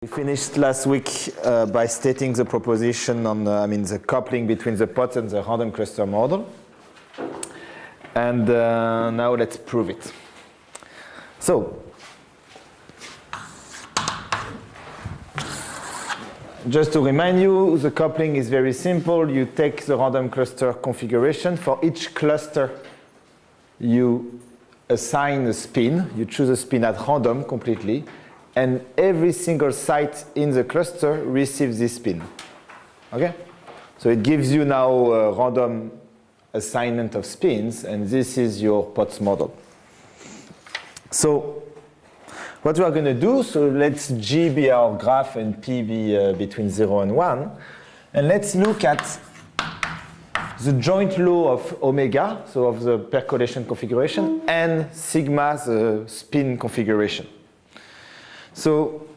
finished last week by stating the proposition on the coupling between the pods and the random cluster model. And now let's prove it. So, just to remind you, the coupling is very simple. You take the random cluster configuration. For each cluster, you assign a spin. You choose a spin at random completely. And every single site in the cluster receives this spin. Okay? So it gives you now a random assignment of spins, and this is your POTS model. So what we are going to do, so let's G be our graph and P be between 0 and 1. And let's look at the joint law of omega, so of the percolation configuration, and sigma, the spin configuration. So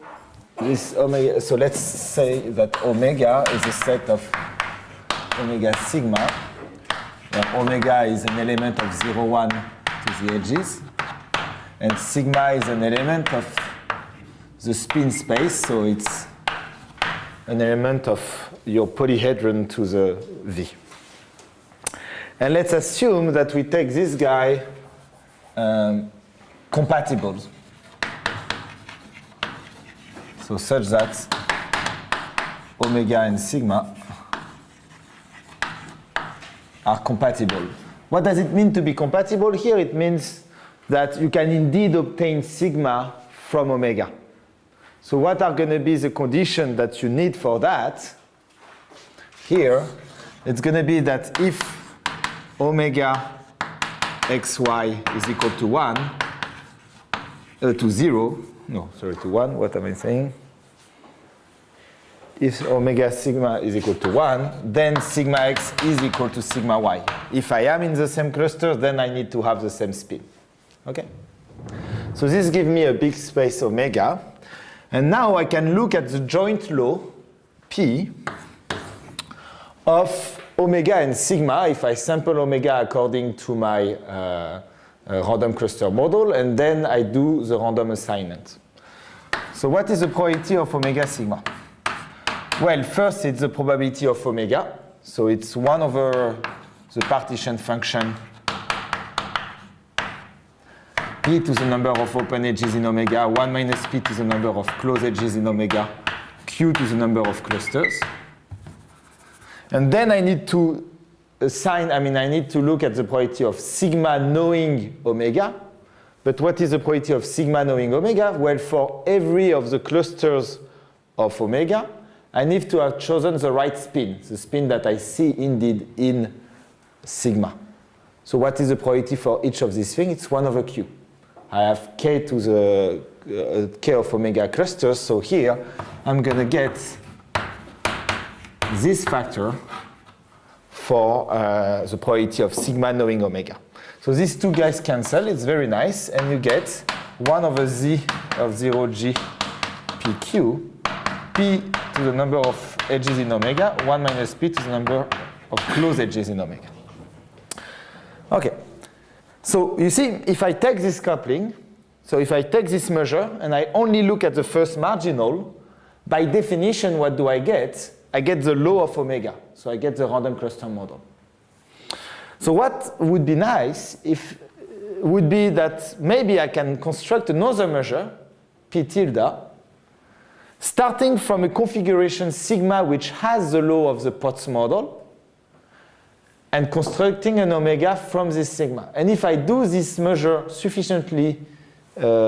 this omega, so let's say that omega is a set of omega sigma, where omega is an element of 0, 1 to the edges, and sigma is an element of the spin space, so it's an element of your polyhedron to the V. And let's assume that we take this guy compatible. So such that omega and sigma are compatible. What does it mean to be compatible? Here it means that you can indeed obtain sigma from omega. So what are going to be the conditions that you need for that? Here, it's going to be that if omega xy is equal to 1, to 0, no, sorry, to 1, what am I saying? If omega sigma is equal to 1, then sigma x is equal to sigma y. If I am in the same cluster, then I need to have the same spin. Okay? So this gives me a big space omega. And now I can look at the joint law, P, of omega and sigma if I sample omega according to my random cluster model, and then I do the random assignment. So what is the probability of omega sigma? Well, first it's the probability of omega. So it's 1 over the partition function p to the number of open edges in omega, 1 minus p to the number of closed edges in omega, q to the number of clusters. And then I need to assign, I need to look at the probability of sigma knowing omega. But what is the probability of sigma knowing omega? Well, for every of the clusters of omega, I need to have chosen the right spin, the spin that I see indeed in sigma. So what is the probability for each of these things? It's 1 over q. I have k to the k of omega clusters, so here I'm going to get this factor for the probability of sigma knowing omega. So these two guys cancel, it's very nice, and you get 1 over z of 0g pq, p to the number of edges in omega, 1 minus p to the number of closed edges in omega. Okay, so you see, if I take this coupling, so if I take this measure and I only look at the first marginal, by definition, what do I get? I get the law of omega, so I get the random cluster model. So what would be nice would be that maybe I can construct another measure, p tilde, starting from a configuration sigma which has the law of the POTS model, and constructing an omega from this sigma. And if I do this measure sufficiently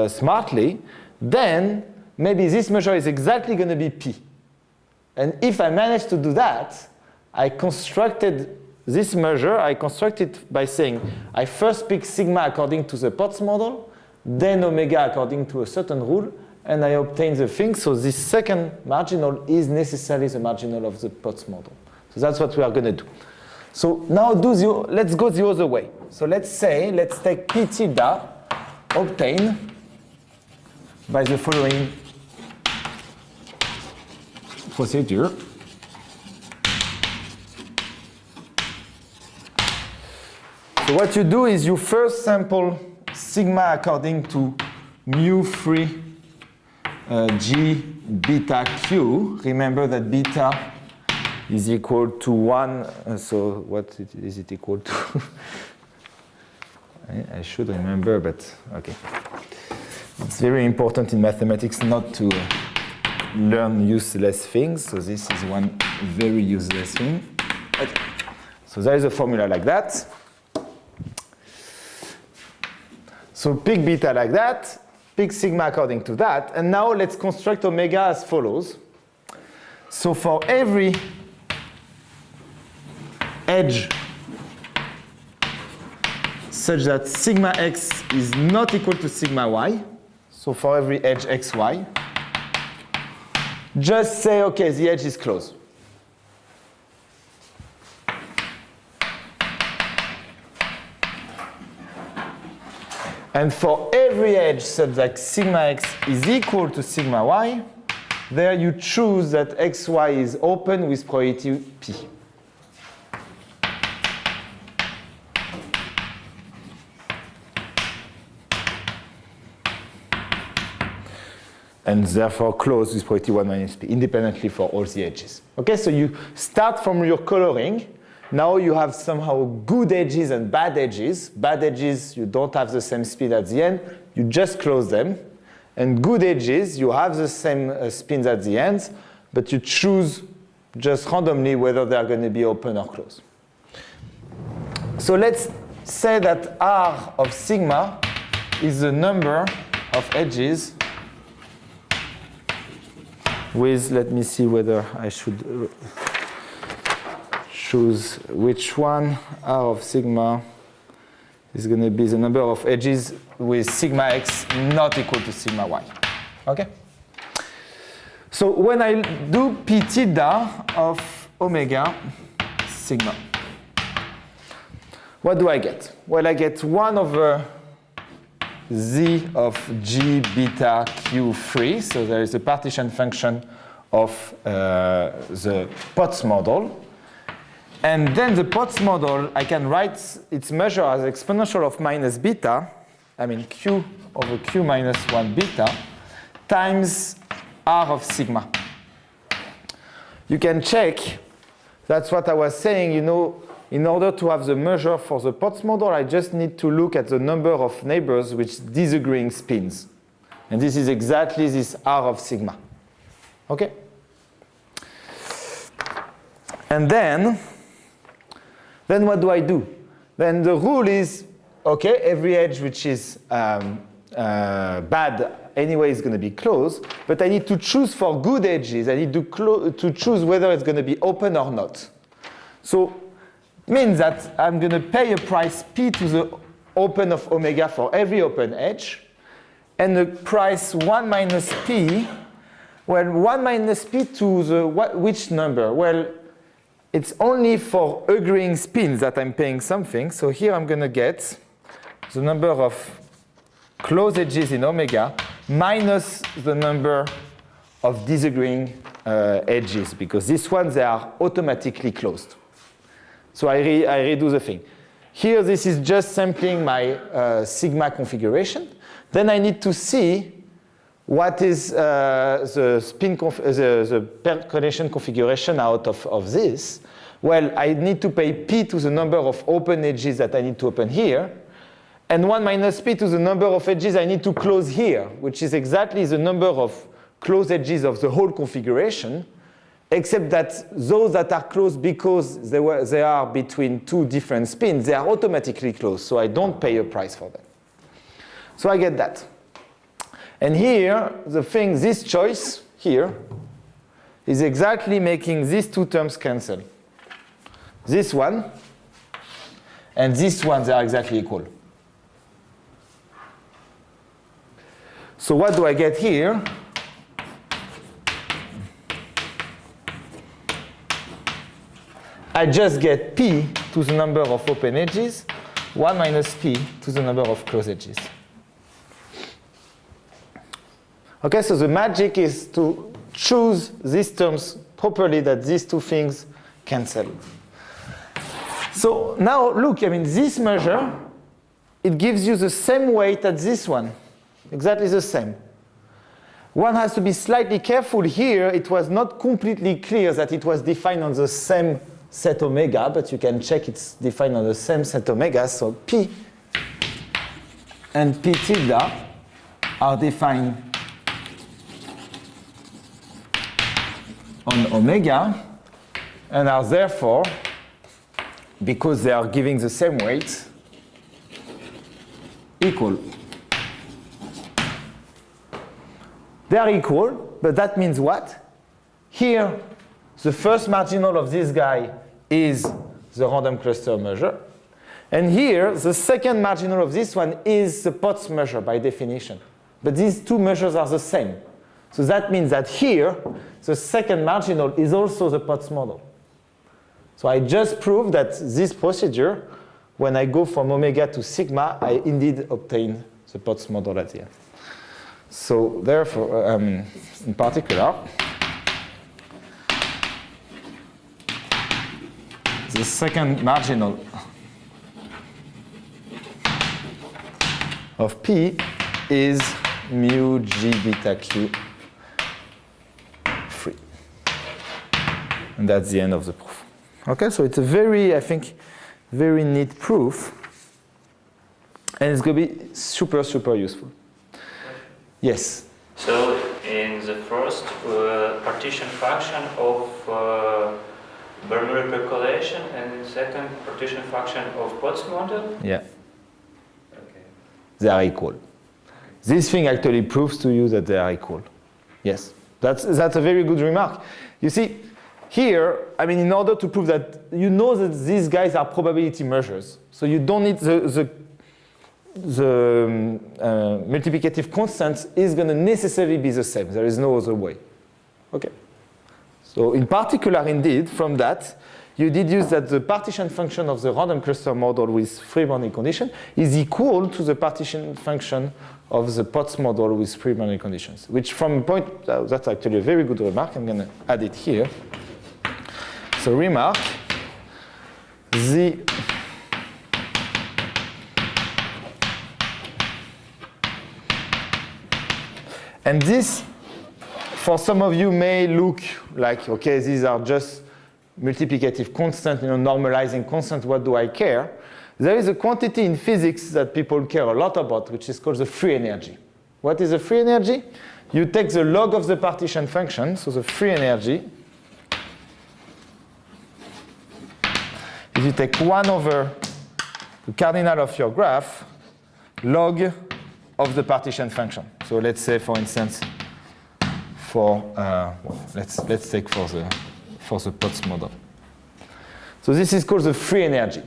smartly, then maybe this measure is exactly going to be p. And if I manage to do that, I constructed this measure, I constructed by saying I first pick sigma according to the POTS model, then omega according to a certain rule, and I obtain the thing. So this second marginal is necessarily the marginal of the POTS model. So that's what we are going to do. So now let's go the other way. So let's take p tilde obtained by the following procedure. So what you do is you first sample sigma according to mu free G beta Q. Remember that beta is equal to 1, so what is it equal to? I should remember, but okay. It's very important in mathematics not to learn useless things, so this is one very useless thing. Okay. So there is a formula like that. So pick beta like that, pick sigma according to that, and now let's construct omega as follows. So for every edge such that sigma x is not equal to sigma y, so for every edge xy, just say, okay, the edge is closed. And for every edge such that sigma x is equal to sigma y, there you choose that xy is open with probability p. And therefore close with probability 1 minus p, independently for all the edges. Okay, so you start from your coloring. Now you have somehow good edges and bad edges. Bad edges, you don't have the same speed at the end. You just close them. And good edges, you have the same spins at the ends, but you choose just randomly whether they are going to be open or closed. So let's say that R of sigma is the number of edges with, let me see whether I should choose which one. R of sigma is going to be the number of edges with sigma x not equal to sigma y. Okay? So when I do p tilde of omega sigma, what do I get? Well, I get 1 over z of g beta q free. So there is a partition function of the Potts model. And then the Potts model, I can write its measure as exponential of minus beta, I mean q over q minus 1 beta, times r of sigma. You can check, that's what I was saying, you know, in order to have the measure for the Potts model, I just need to look at the number of neighbors with disagreeing spins. And this is exactly this r of sigma. Okay? And then what do I do? Then the rule is, okay, every edge which is bad anyway is going to be closed, but I need to choose for good edges. I need to choose whether it's going to be open or not. So it means that I'm going to pay a price p to the open of omega for every open edge, and the price 1 minus p, well, 1 minus p to the which number? Well, it's only for agreeing spins that I'm paying something. So here I'm going to get the number of closed edges in omega minus the number of disagreeing edges, because these ones, they are automatically closed. So I redo the thing. Here, this is just sampling my sigma configuration. Then I need to see what is the spin the percolation configuration out of this. Well, I need to pay p to the number of open edges that I need to open here, and 1 minus p to the number of edges I need to close here, which is exactly the number of closed edges of the whole configuration, except that those that are closed because they are between two different spins, they are automatically closed, so I don't pay a price for them. So I get that. And here, the thing, this choice here is exactly making these two terms cancel. This one and this one, they are exactly equal. So what do I get here? I just get p to the number of open edges, 1 minus p to the number of closed edges. Okay, so the magic is to choose these terms properly, that these two things cancel. So now look, I mean, this measure, it gives you the same weight as this one, exactly the same. one has to be slightly careful here. It was not completely clear that it was defined on the same set omega, but you can check it's defined on the same set omega. So P and P tilde are defined on omega and are therefore, because they are giving the same weight, equal. They are equal, but that means what? Here, the first marginal of this guy is the random cluster measure. And here, the second marginal of this one is the Potts measure by definition. But these two measures are the same. So that means that here, the second marginal is also the Potts model. So I just proved that this procedure, when I go from omega to sigma, I indeed obtain the Potts model at the end. So therefore, in particular, the second marginal of P is mu G beta Q free. And that's the end of the proof. Okay, so it's a very, I think, very neat proof. And it's going to be super, super useful. Yes? So in the first partition function of Bernoulli percolation and in second partition function of Potts model? Yeah. Okay. They are equal. This thing actually proves to you that they are equal. Yes. That's a very good remark. You see, here, I mean, in order to prove that, you know that these guys are probability measures. So you don't need the multiplicative constant is going to necessarily be the same. There is no other way. Okay. So in particular, indeed, from that, you deduce that the partition function of the random cluster model with free boundary condition is equal to the partition function of the Potts model with free boundary conditions, which from a point, that's actually a very good remark. I'm going to add it here. So remark, the and this, for some of you, may look like, okay, these are just multiplicative constant, normalizing constant, what do I care? There is a quantity in physics that people care a lot about, which is called the free energy. What is the free energy? You take the log of the partition function, so the free energy, if you take 1 over the cardinal of your graph, log of the partition function. So let's say, for instance, let's take for the Potts model. So this is called the free energy.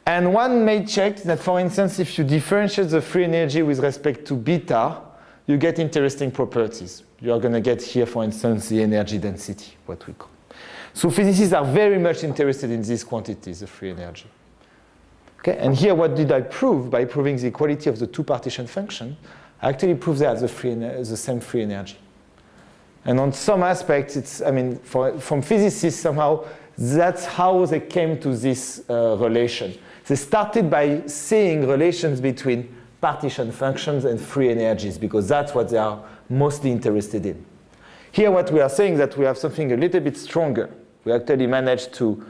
And one may check that, for instance, if you differentiate the free energy with respect to beta, you get interesting properties. You are going to get here, for instance, the energy density, what we call. So physicists are very much interested in these quantities, the free energy. Okay, and here what did I prove? By proving the equality of the two partition function, I actually proved they have the same free energy. And on some aspects, it's, I mean, from physicists somehow, that's how they came to this relation. They started by seeing relations between partition functions and free energies, because that's what they are mostly interested in. Here what we are saying is that we have something a little bit stronger. We actually managed to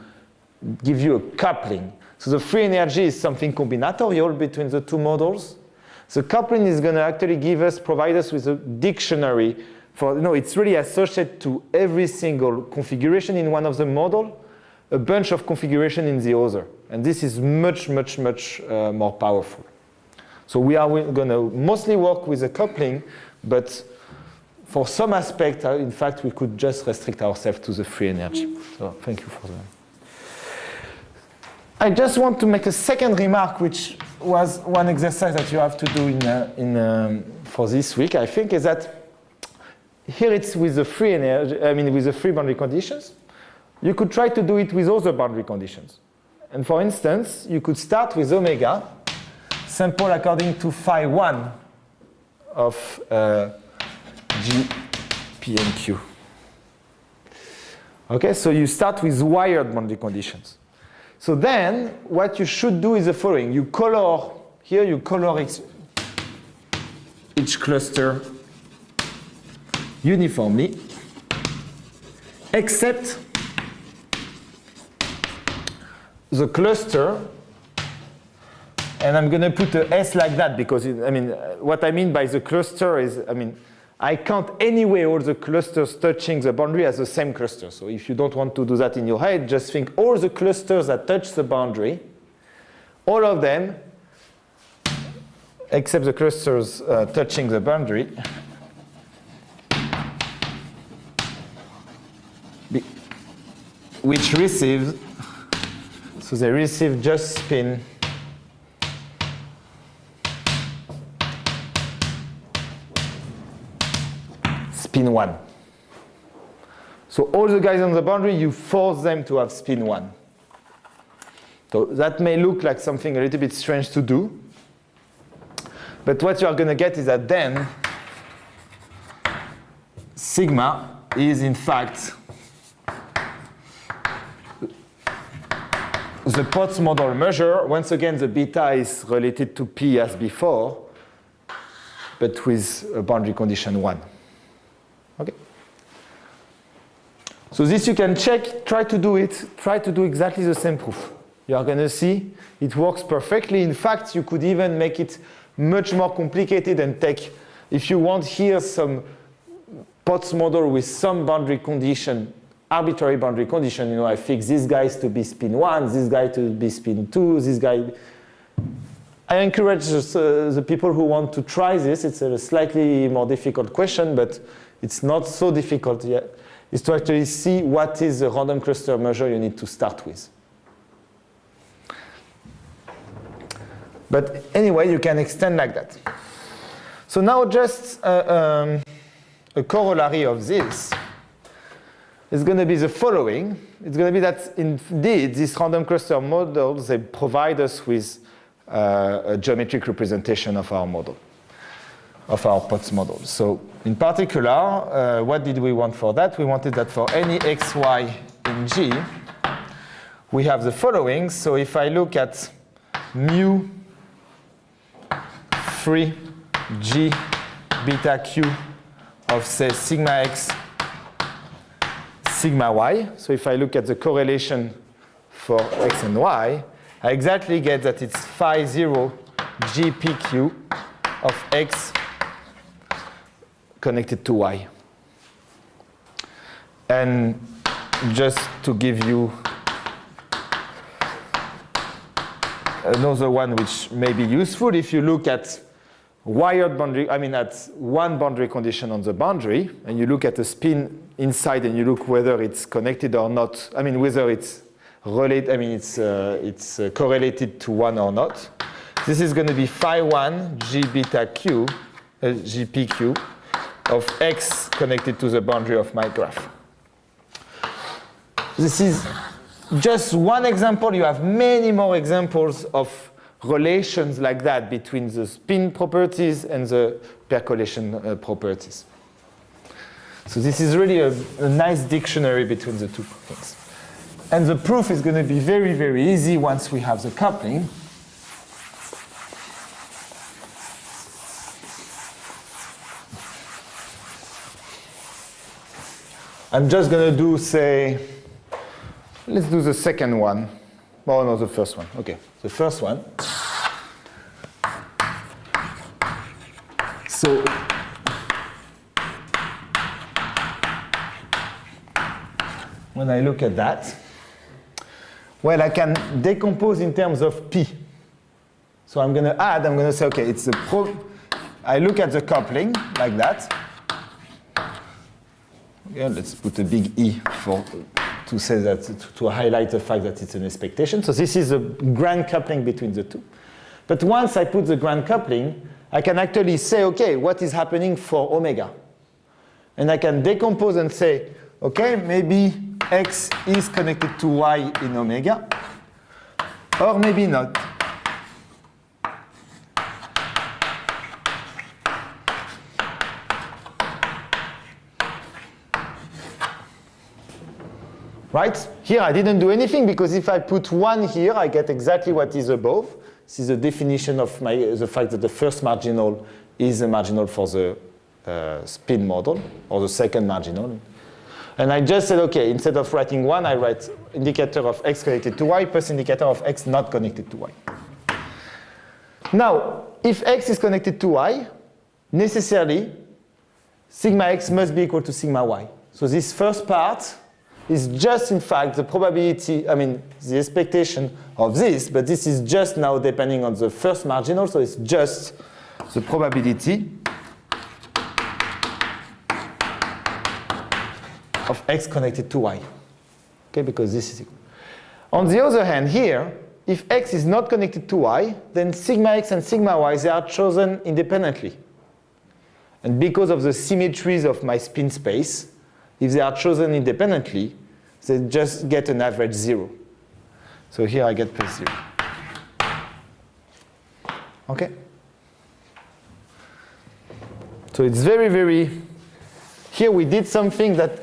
give you a coupling. So the free energy is something combinatorial between the two models. The coupling is going to actually provide us with a dictionary for, it's really associated to every single configuration in one of the model, a bunch of configuration in the other. And this is much, much, much more powerful. So we are going to mostly work with a coupling, but for some aspect, in fact, we could just restrict ourselves to the free energy. So thank you for that. I just want to make a second remark, which was one exercise that you have to do for this week, I think, is that here it's with the free energy, with the free boundary conditions. You could try to do it with other boundary conditions. And for instance, you could start with omega, sample according to phi 1 of G, P, and Q. Okay, so you start with wired boundary conditions. So then, what you should do is the following. You color, here you color each cluster uniformly, except the cluster, and I'm going to put a S like that because, what I mean by the cluster is, I count anyway all the clusters touching the boundary as the same cluster. So if you don't want to do that in your head, just think all the clusters that touch the boundary, all of them, except the clusters touching the boundary, which receive, so they receive just spin spin 1. So all the guys on the boundary, you force them to have spin 1. So that may look like something a little bit strange to do, but what you are going to get is that then sigma is in fact the Potts model measure. Once again, the beta is related to P as before, but with a boundary condition 1. Okay. So this you can check, try to do it, try to do exactly the same proof. You are going to see it works perfectly. In fact, you could even make it much more complicated and take, if you want here some Potts model with some boundary condition, arbitrary boundary condition, I fix these guys to be spin 1, this guy to be spin 2, this guy. I encourage the people who want to try this. It's a slightly more difficult question, but it's not so difficult yet. Is to actually see what is the random cluster measure you need to start with. But anyway, you can extend like that. So now just a corollary of this is going to be the following. It's going to be that indeed these random cluster models, they provide us with a geometric representation of our model, of our Potts model. So in particular, what did we want for that? We wanted that for any xy in G, we have the following. So if I look at mu 3 G beta Q of, say, sigma x, sigma y, so if I look at the correlation for x and y, I exactly get that it's phi 0 GPQ of x connected to y. And just to give you another one which may be useful, if you look at wired boundary, at one boundary condition on the boundary, and you look at the spin inside and you look whether it's connected or not, whether it's related, it's correlated to 1 or not. This is going to be phi 1 G beta Q, GPQ of x connected to the boundary of my graph. This is just one example. You have many more examples of relations like that between the spin properties and the percolation properties. So this is really a nice dictionary between the two things. And the proof is going to be very, very easy once we have the coupling. I'm just going to do, say, let's do the second one. Oh, no, the first one. Okay, the first one. So when I look at that, well, I can decompose in terms of P. So I'm going to say, okay, it's I look at the coupling like that. Yeah, let's put a big E to say that, to highlight the fact that it's an expectation. So this is a grand coupling between the two. But once I put the grand coupling, I can actually say, okay, what is happening for omega? And I can decompose and say, okay, maybe x is connected to y in omega, or maybe not. Right? Here I didn't do anything because if I put 1 here, I get exactly what is above. This is the definition of the fact that the first marginal is the marginal for the spin model, or the second marginal. And I just said, okay, instead of writing 1, I write indicator of x connected to y plus indicator of x not connected to y. Now, if x is connected to y, necessarily, sigma x must be equal to sigma y. So this first part is just, in fact, the probability, the expectation of this, but this is just now depending on the first marginal, so it's just the probability of x connected to y, okay, because this is equal. On the other hand, here, if x is not connected to y, then sigma x and sigma y, they are chosen independently. And because of the symmetries of my spin space, if they are chosen independently, they just get an average 0. So here I get plus 0. Okay? So it's very, very... Here we did something that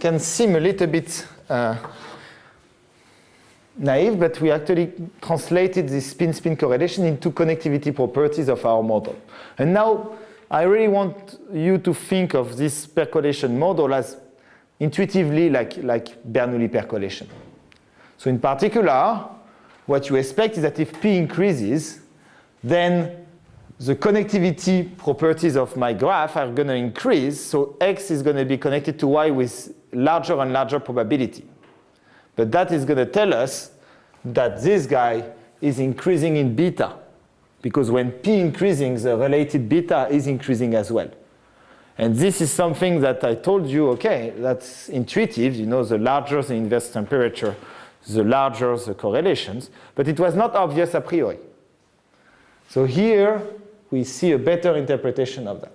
can seem a little bit naive, but we actually translated this spin-spin correlation into connectivity properties of our model. And now I really want you to think of this percolation model as intuitively like Bernoulli percolation. So in particular, what you expect is that if P increases, then the connectivity properties of my graph are going to increase, so X is going to be connected to Y with larger and larger probability. But that is going to tell us that this guy is increasing in beta, because when P increasing, the related beta is increasing as well. And this is something that I told you, okay, that's intuitive, the larger the inverse temperature, the larger the correlations, but it was not obvious a priori. So here we see a better interpretation of that.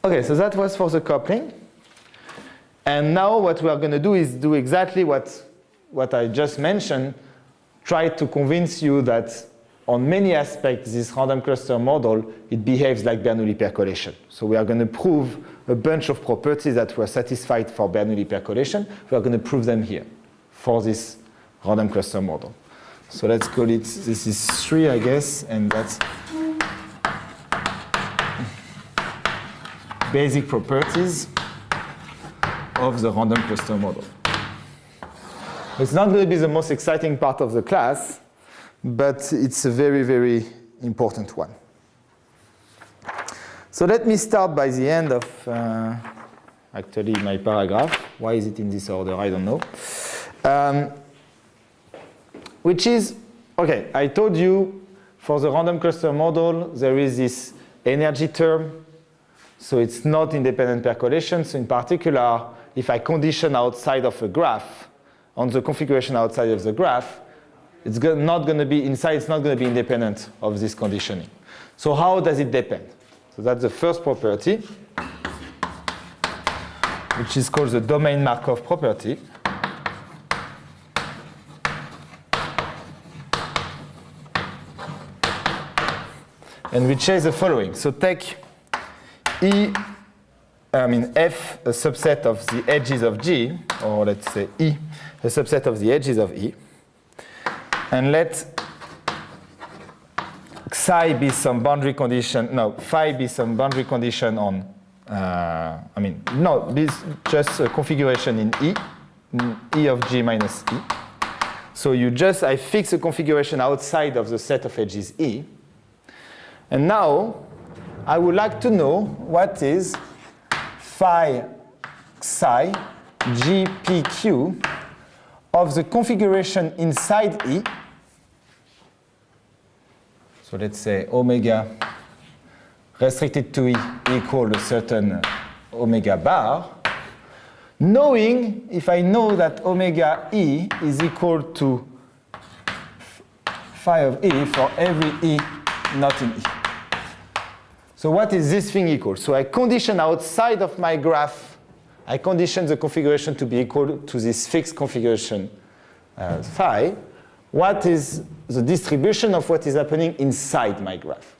Okay, so that was for the coupling. And now what we are going to do is do exactly what I just mentioned, try to convince you that on many aspects, this random cluster model, it behaves like Bernoulli percolation. So we are going to prove a bunch of properties that were satisfied for Bernoulli percolation. We are going to prove them here for this random cluster model. So let's call it, this is 3, I guess, and that's basic properties of the random cluster model. It's not going to be the most exciting part of the class, but it's a very, very important one. So let me start by the end of, actually, my paragraph. Why is it in this order? I don't know. Which is, okay, I told you for the random cluster model, there is this energy term. So it's not independent percolation. So in particular, if I condition outside of a graph, on the configuration outside of the graph, it's not going to be inside, it's not going to be independent of this conditioning. So how does it depend? So that's the first property, which is called the domain Markov property. And which says the following. So take F, a subset of the edges of G, or let's say E, a subset of the edges of E. And let psi be some boundary condition, no, phi be some boundary condition on, this just a configuration in E of G minus E. So I fix a configuration outside of the set of edges E. And now, I would like to know what is phi psi GPQ of the configuration inside E. So let's say omega restricted to E equal a certain omega bar, knowing if I know that omega E is equal to phi of E for every E not in E. So what is this thing equal? So I condition outside of my graph, I condition the configuration to be equal to this fixed configuration phi. What is the distribution of what is happening inside my graph?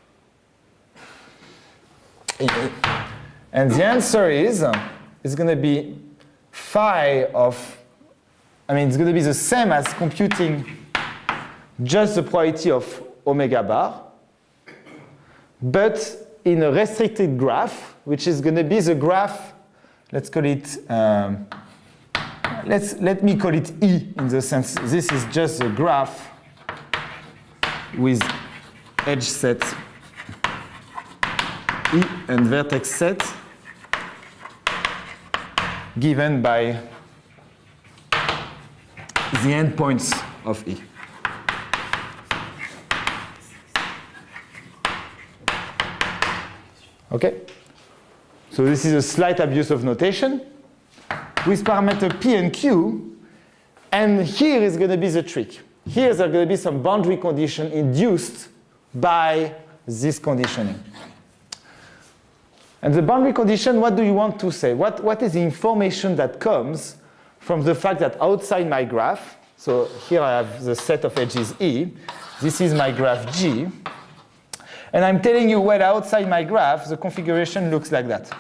And the answer is, it's going to be phi of, it's going to be the same as computing just the probability of omega bar, but in a restricted graph, which is going to be the graph, let's call it, let me call it E in the sense, this is just the graph with edge set E and vertex set given by the endpoints of E. Okay? So this is a slight abuse of notation with parameter P and Q, and here is going to be the trick. Here there are going to be some boundary condition induced by this conditioning. And the boundary condition, what do you want to say? What is the information that comes from the fact that outside my graph, so here I have the set of edges E, this is my graph G, and I'm telling you, well, outside my graph, the configuration looks like that.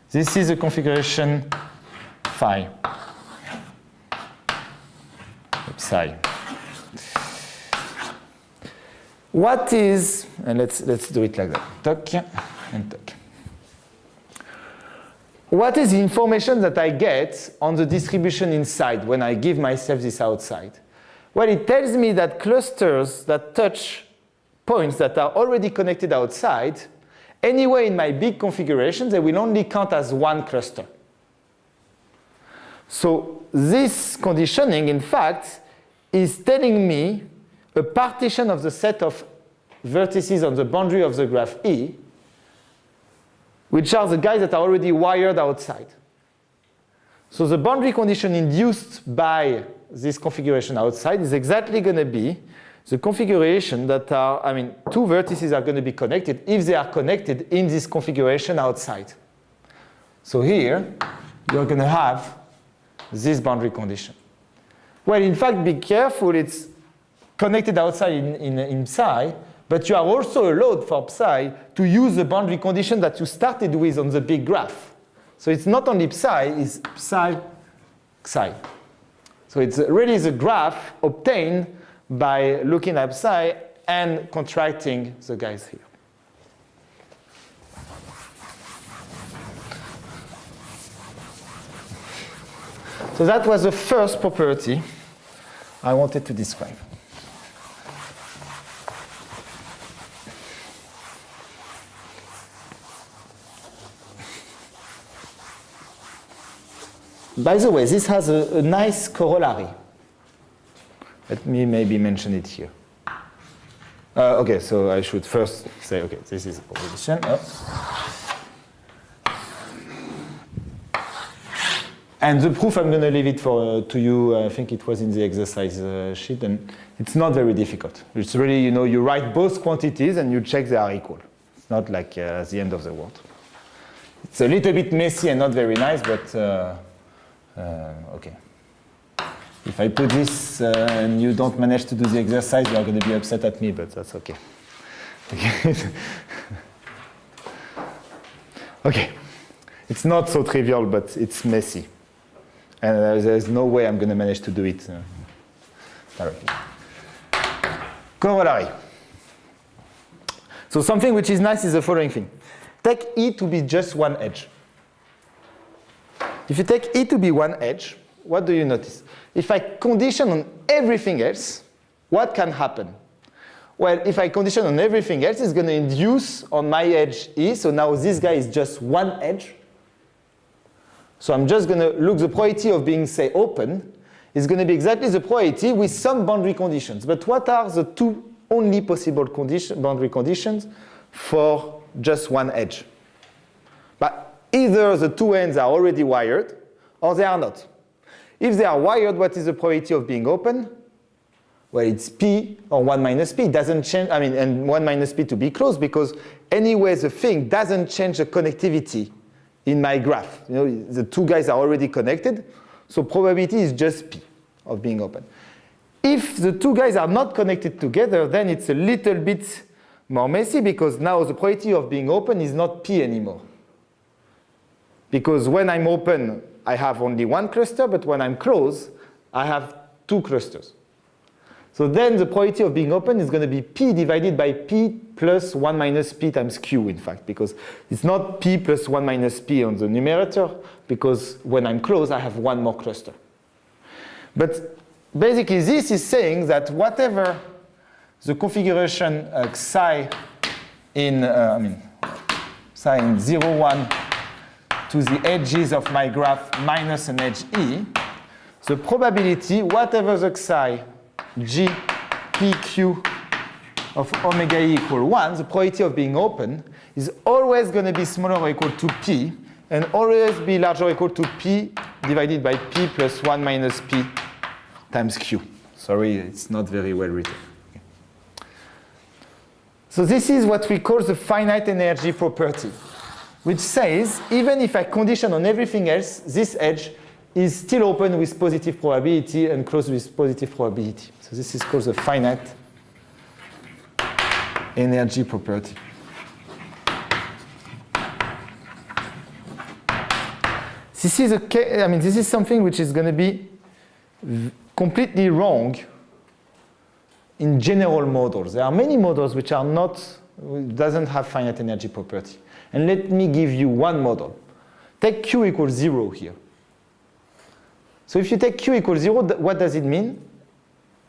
This is a configuration phi. Psi. What is, and let's do it like that, tuck and tuck. What is the information that I get on the distribution inside when I give myself this outside? Well, it tells me that clusters that touch points that are already connected outside, anyway in my big configuration, they will only count as one cluster. So this conditioning, in fact, is telling me a partition of the set of vertices on the boundary of the graph E, which are the guys that are already wired outside. So the boundary condition induced by this configuration outside is exactly going to be the configuration that are, two vertices are going to be connected if they are connected in this configuration outside. So here, you're going to have this boundary condition. Well, in fact, be careful, it's connected outside in psi, but you are also allowed for psi to use the boundary condition that you started with on the big graph. So it's not only psi, it's psi, psi. So it's really the graph obtained by looking at psi and contracting the guys here. So that was the first property I wanted to describe. By the way, this has a nice corollary. Let me maybe mention it here. Okay, so I should first say, okay, this is a proposition. And the proof, I'm going to leave it to you. I think it was in the exercise sheet, and it's not very difficult. It's really, you write both quantities and you check they are equal. It's not like the end of the world. It's a little bit messy and not very nice, but okay. If I put this and you don't manage to do the exercise, you are going to be upset at me, but that's okay. Okay. It's not so trivial, but it's messy. And there's no way I'm going to manage to do it directly. Corollary. So something which is nice is the following thing. Take E to be just one edge. If you take E to be one edge, what do you notice? If I condition on everything else, what can happen? Well, if I condition on everything else, it's going to induce on my edge E. So now this guy is just one edge. So I'm just going to look the probability of being, say, open is going to be exactly the probability with some boundary conditions. But what are the two only possible boundary conditions for just one edge? But either the two ends are already wired or they are not. If they are wired, what is the probability of being open? Well, it's P or 1 minus P. It doesn't change, and 1 minus P to be closed because anyway the thing doesn't change the connectivity in my graph. The two guys are already connected, so probability is just P of being open. If the two guys are not connected together, then it's a little bit more messy because now the probability of being open is not P anymore. Because when I'm open, I have only one cluster, but when I'm closed, I have two clusters. So then the probability of being open is going to be P divided by P plus 1 minus P times Q, in fact, because it's not P plus 1 minus P on the numerator, because when I'm close, I have one more cluster. But basically, this is saying that whatever the configuration psi in, psi in 0, 1 to the edges of my graph minus an edge E, the probability, whatever the psi G, P, Q of omega E equal 1, the probability of being open is always going to be smaller or equal to P and always be larger or equal to P divided by P plus 1 minus P times Q. Sorry, it's not very well written. Okay. So this is what we call the finite energy property, which says even if I condition on everything else, this edge is still open with positive probability and closed with positive probability. So this is called the finite energy property. This is something which is going to be completely wrong in general models. There are many models which doesn't have finite energy property. And let me give you one model. Take Q equals 0 here. So if you take Q equals 0, what does it mean?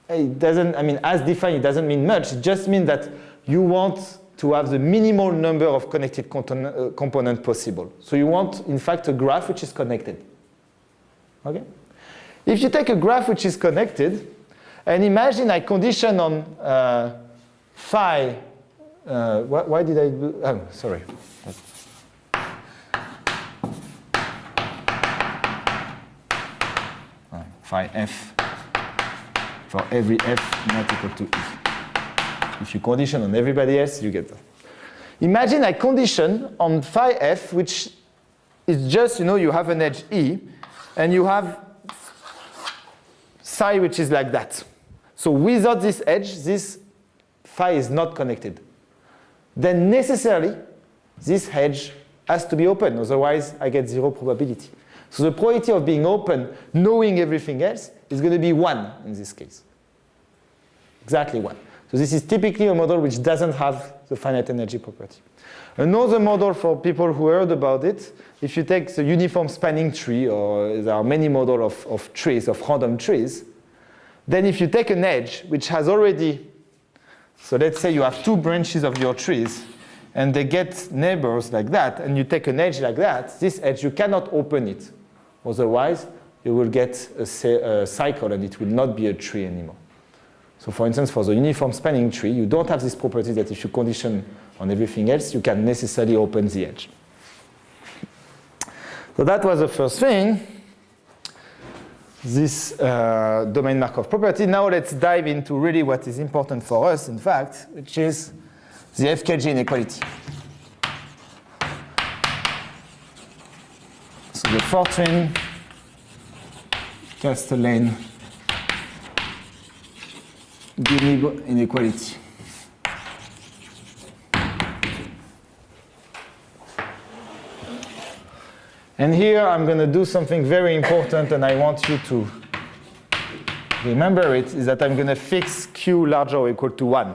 It doesn't, as defined, it doesn't mean much. It just means that you want to have the minimal number of connected components possible. So you want, in fact, a graph which is connected. Okay? If you take a graph which is connected, and imagine I condition on phi, why did I do, oh, sorry. Phi f for every f not equal to e. If you condition on everybody else, you get that. Imagine I condition on phi f, which is just, you have an edge e, and you have psi which is like that. So without this edge, this phi is not connected. Then necessarily, this edge has to be open, otherwise I get 0 probability. So the probability of being open, knowing everything else, is going to be 1 in this case. Exactly 1. So this is typically a model which doesn't have the finite energy property. Another model for people who heard about it, if you take the uniform spanning tree, or there are many models of trees, of random trees, then if you take an edge which has already, so let's say you have 2 branches of your trees, and they get neighbors like that, and you take an edge like that, this edge, you cannot open it. Otherwise, you will get a cycle, and it will not be a tree anymore. So for instance, for the uniform spanning tree, you don't have this property that if you condition on everything else, you can necessarily open the edge. So that was the first thing, this domain Markov property. Now let's dive into really what is important for us, in fact, which is the FKG inequality. So the Fortuin Castellane Guillebaud inequality. And here I'm going to do something very important, and I want you to remember it, is that I'm going to fix Q larger or equal to 1.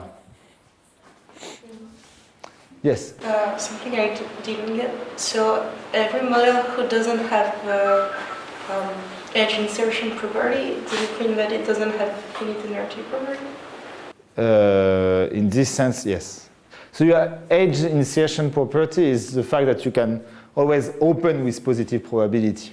Yes? Something I didn't get. So every model who doesn't have edge insertion property, does it mean that it doesn't have finite energy property? In this sense, yes. So your edge insertion property is the fact that you can always open with positive probability.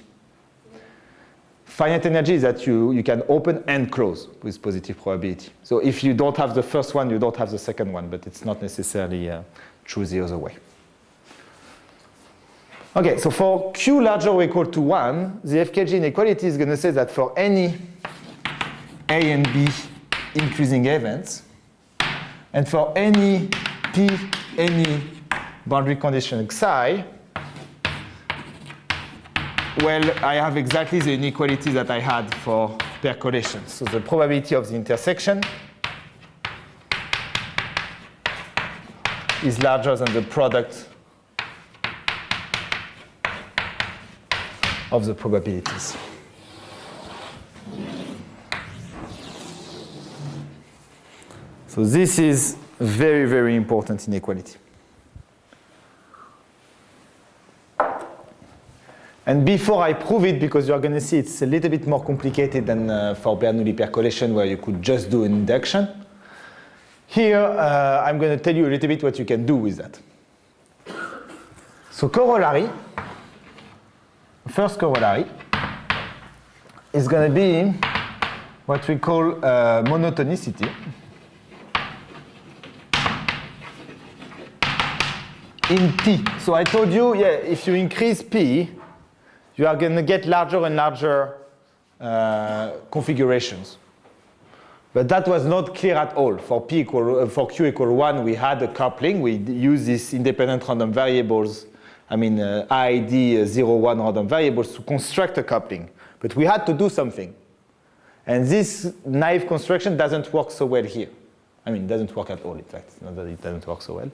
Finite energy is that you can open and close with positive probability. So if you don't have the first one, you don't have the second one, but it's not necessarily true the other way. Okay, so for Q larger or equal to 1, the FKG inequality is going to say that for any A and B increasing events, and for any P, any boundary condition Xi, well, I have exactly the inequality that I had for percolation. So the probability of the intersection is larger than the product of the probabilities. So this is very, very important inequality. And before I prove it, because you're going to see it's a little bit more complicated than for Bernoulli percolation, where you could just do an induction. Here, I'm going to tell you a little bit what you can do with that. So corollary, first corollary, is going to be what we call monotonicity. In P. So I told you, yeah, if you increase P, you are going to get larger and larger configurations. But that was not clear at all. For for Q equal 1, we had a coupling. We used these independent random variables, ID 0, 1 random variables to construct a coupling. But we had to do something. And this naive construction doesn't work so well here. It doesn't work at all, in fact. It's not that it doesn't work so well.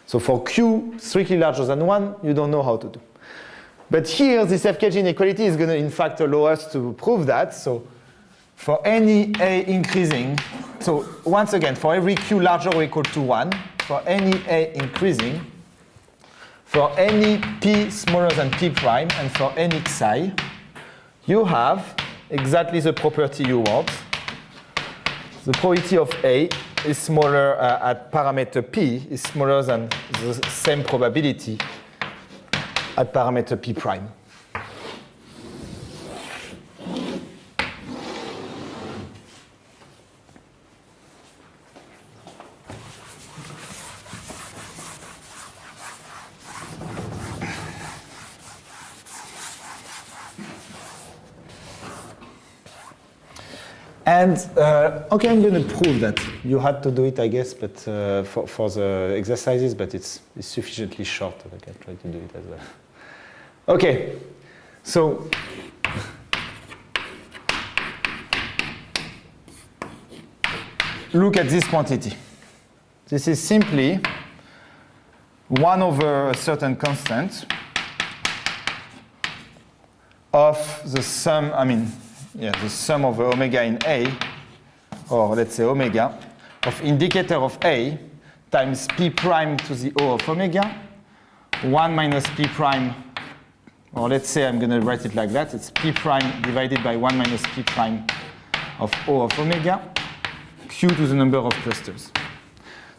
So for Q strictly larger than 1, you don't know how to do. But here, this FKG inequality is going to, in fact, allow us to prove that. So for any A increasing, so once again, for every Q larger or equal to 1, for any A increasing, for any P smaller than P prime, and for any Xi, you have exactly the property you want. The probability of A is smaller at parameter P is smaller than the same probability at parameter P prime. And, okay, I'm going to prove that. You had to do it, I guess, but for the exercises, but it's sufficiently short that I can try to do it as well. Okay, so look at this quantity. This is simply 1 over a certain constant of the sum, the sum over omega in A, or let's say omega, of indicator of A times P prime to the O of omega, 1 minus P prime, or let's say I'm going to write it like that, it's P prime divided by 1 minus P prime of O of omega, Q to the number of clusters.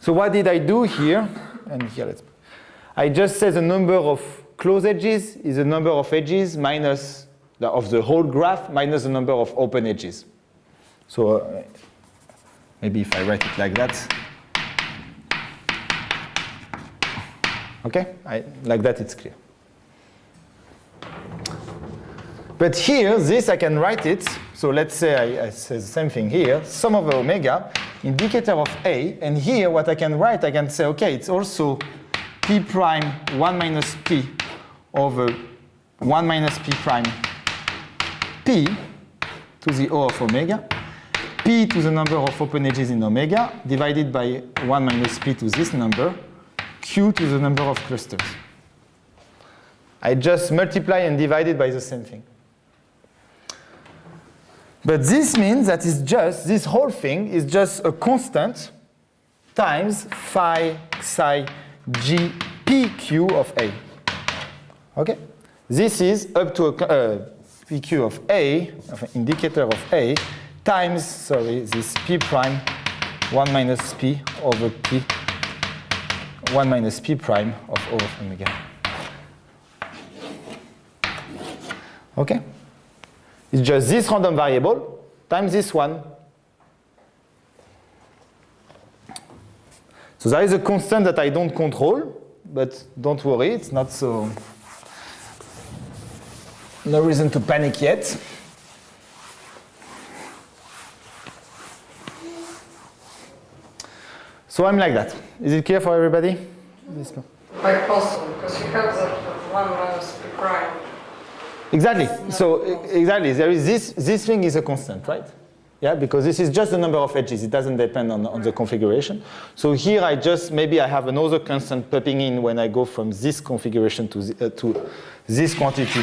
So what did I do here? And here, I just said the number of closed edges is the number of edges minus of the whole graph minus the number of open edges. So maybe if I write it like that. Okay, like that it's clear. But here, this I can write it. So let's say I say the same thing here. Sum over omega, indicator of A. And here what I can write, I can say, okay, it's also P prime 1 minus P over 1 minus P prime P to the O of omega, P to the number of open edges in omega, divided by 1 minus P to this number, Q to the number of clusters. I just multiply and divide it by the same thing. But this means that it's just, this whole thing is just a constant times phi psi g pq of A. Okay? This is up to a pq of A, of an indicator of A, times, this P prime 1 minus P over P 1 minus P prime of O of omega. Okay? It's just this random variable times this one. So there is a constant that I don't control, but don't worry, it's not so, no reason to panic yet. So I'm like that. Is it clear for everybody? Quite possible, because you have that 1 minus P prime. Exactly. So exactly, there is this thing is a constant, right? Yeah, because this is just the number of edges. It doesn't depend on the configuration. So here I just, maybe I have another constant popping in when I go from this configuration to this quantity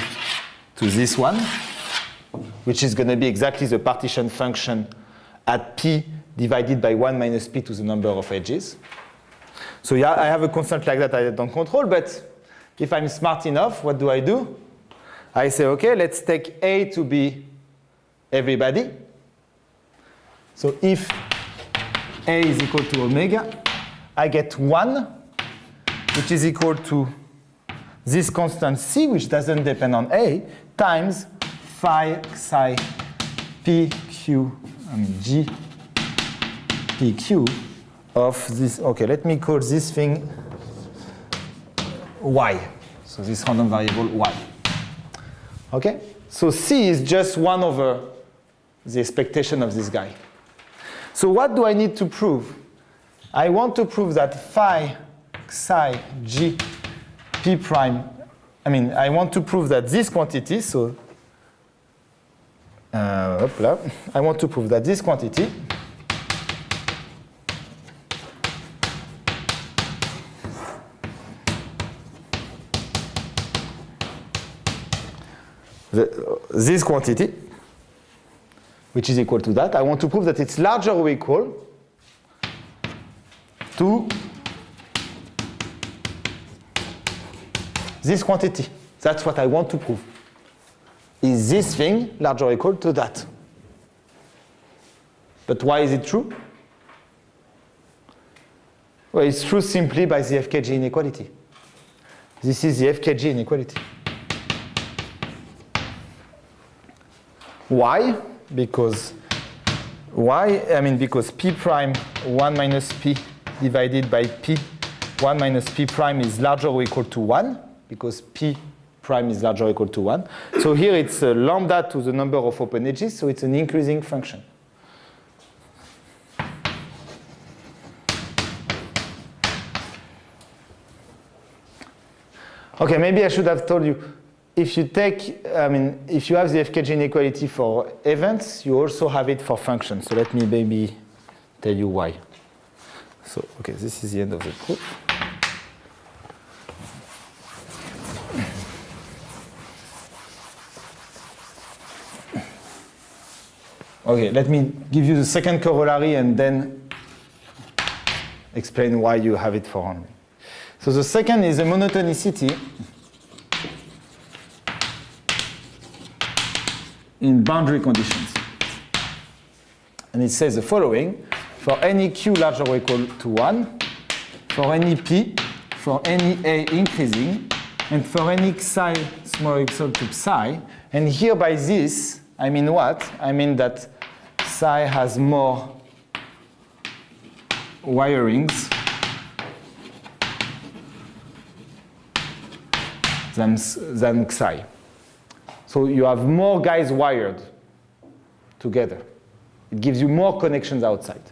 to this one, which is going to be exactly the partition function at P divided by 1 minus p to the number of edges. So yeah, I have a constant like that I don't control, but if I'm smart enough, what do? I say, okay, let's take A to be everybody. So if A is equal to omega, I get 1, which is equal to this constant C, which doesn't depend on A, times phi psi PQ G PQ of this. Okay, let me call this thing Y. So this random variable Y. Okay? So C is just 1 over the expectation of this guy. So what do I need to prove? I want to prove that phi psi G P prime, I want to prove that this quantity, so I want to prove that this quantity this quantity, which is equal to that, I want to prove that it's larger or equal to this quantity. That's what I want to prove. Is this thing larger or equal to that? But why is it true? Well, it's true simply by the FKG inequality. This is the FKG inequality. Why? Because because P prime 1 minus P divided by P 1 minus P prime is larger or equal to 1, because P prime is larger or equal to 1. So here it's lambda to the number of open edges, so it's an increasing function. Okay, maybe I should have told you, if you take, if you have the FKG inequality for events, you also have it for functions. So let me maybe tell you why. So, okay, this is the end of the proof. Okay, let me give you the second corollary and then explain why you have it for only. So the second is a monotonicity in boundary conditions. And it says the following: for any Q larger or equal to 1, for any P, for any A increasing, and for any psi smaller or equal to psi. And here by this, I mean what? I mean that psi has more wirings than psi. So you have more guys wired together. It gives you more connections outside.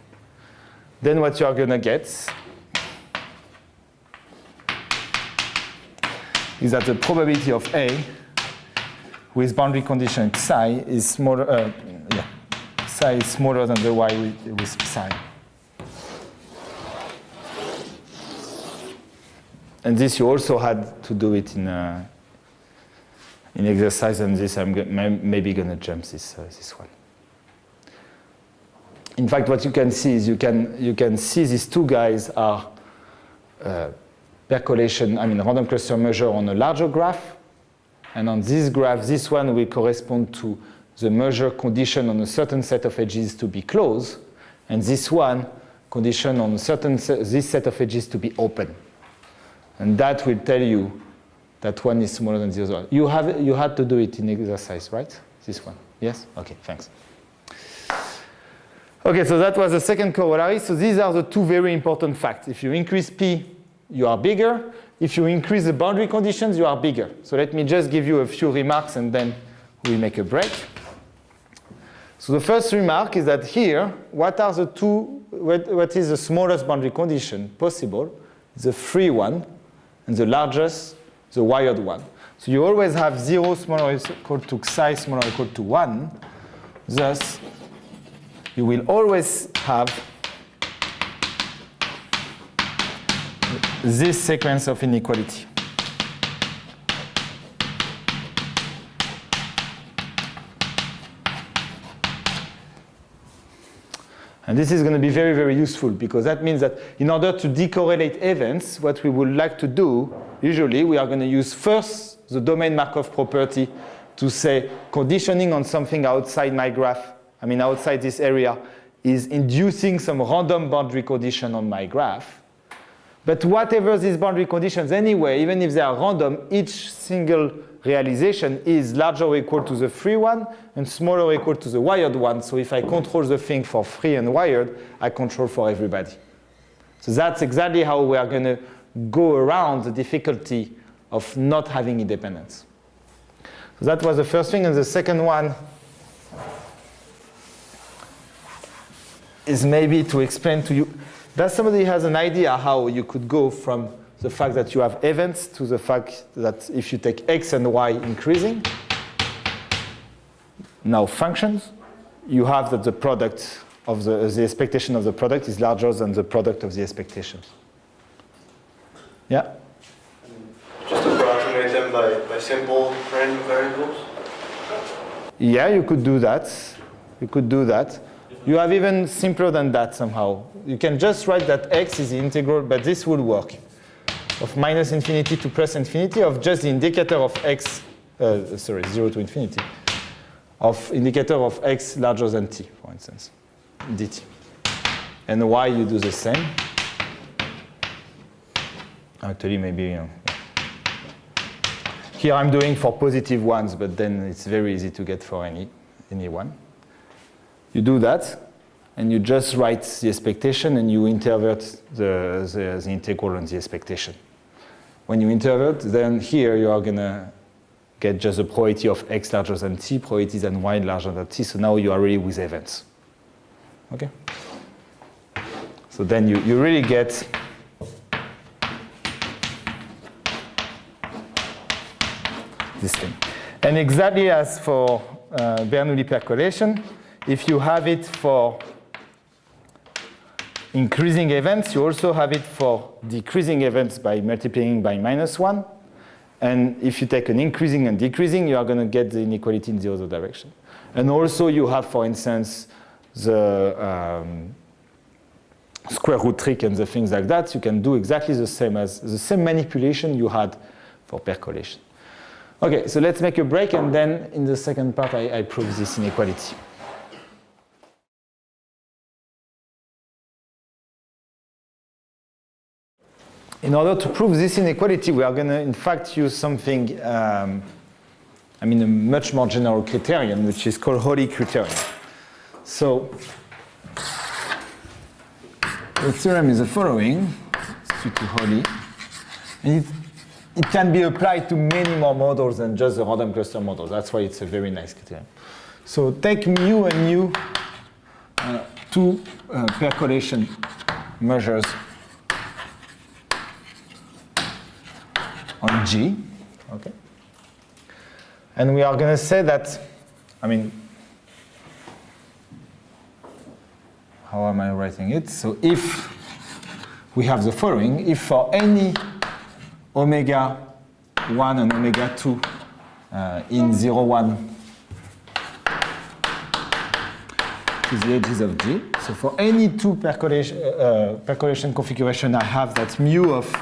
Then what you are going to get is that the probability of A with boundary condition psi is smaller. Psi is smaller than the Y with psi. And this you also had to do it in exercise, and this I'm maybe going to jump this one. In fact, what you can see is you can see these two guys are percolation, random cluster measure on a larger graph, and on this graph, this one will correspond to the measure condition on a certain set of edges to be closed, and this one condition on this set of edges to be open, and that will tell you that one is smaller than the other one. You had to do it in exercise, right? This one. Yes? Okay, thanks. Okay, so that was the second corollary. So these are the two very important facts. If you increase P, you are bigger. If you increase the boundary conditions, you are bigger. So let me just give you a few remarks and then we'll make a break. So the first remark is that here, what is the smallest boundary condition possible? The free one, and the largest, the wired one. So you always have 0 smaller or equal to psi smaller or equal to 1. Thus, you will always have this sequence of inequality. And this is going to be very, very useful because that means that in order to decorrelate events, what we would like to do, usually we are going to use first the domain Markov property to say conditioning on something outside my graph, outside this area, is inducing some random boundary condition on my graph. But whatever these boundary conditions anyway, even if they are random, each single realization is larger or equal to the free one and smaller or equal to the wired one. So if I control the thing for free and wired, I control for everybody. So that's exactly how we are going to go around the difficulty of not having independence. So that was the first thing. And the second one is maybe to explain to you. Does somebody has an idea how you could go from the fact that you have events to the fact that if you take x and y increasing, now functions, you have that the product of the expectation of the product is larger than the product of the expectations. Yeah? Just approximate them by simple random variables? Yeah, you could do that. You could do that. You have even simpler than that somehow. You can just write that x is the integral, but this would work, of minus infinity to plus infinity of just the indicator of x, 0 to infinity, of indicator of x larger than t, for instance, dt. And y you do the same. Actually, maybe, yeah. Here I'm doing for positive ones, but then it's very easy to get for any one. You do that, and you just write the expectation, and you intervert the integral on the expectation. When you intervert, then here you are going to get just the probability of x larger than t, probability than y larger than t, so now you are really with events. Okay? So then you really get this thing. And exactly as for Bernoulli percolation, if you have it for increasing events, you also have it for decreasing events by multiplying by -1. And if you take an increasing and decreasing, you are going to get the inequality in the other direction. And also you have, for instance, the square root trick and the things like that. You can do exactly the same manipulation you had for percolation. Okay, so let's make a break, and then in the second part I prove this inequality. In order to prove this inequality, we are going to, in fact, use something, a much more general criterion, which is called Holly criterion. So, the theorem is the following. It's due to Holly. And it can be applied to many more models than just the random cluster model. That's why it's a very nice criterion. So, take mu and nu, two percolation measures on G, okay? And we are going to say that, how am I writing it? So if we have the following, if for any omega 1 and omega 2 in 0, 1 to the edges of G, so for any two percolation configuration, I have that mu of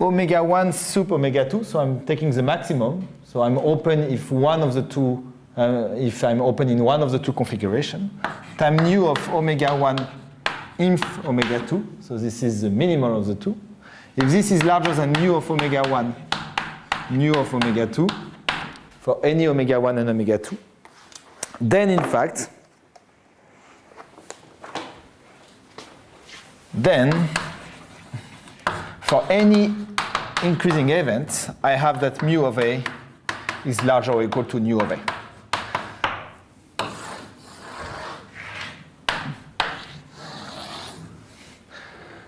omega 1 sup omega 2, so I'm taking the maximum. So I'm open if one of the two, if I'm open in one of the two configuration, time nu of omega 1 inf omega 2, so this is the minimal of the two. If this is larger than mu of omega 1, mu of omega 2, for any omega 1 and omega 2, then in fact, for any increasing event, I have that mu of A is larger or equal to nu of A.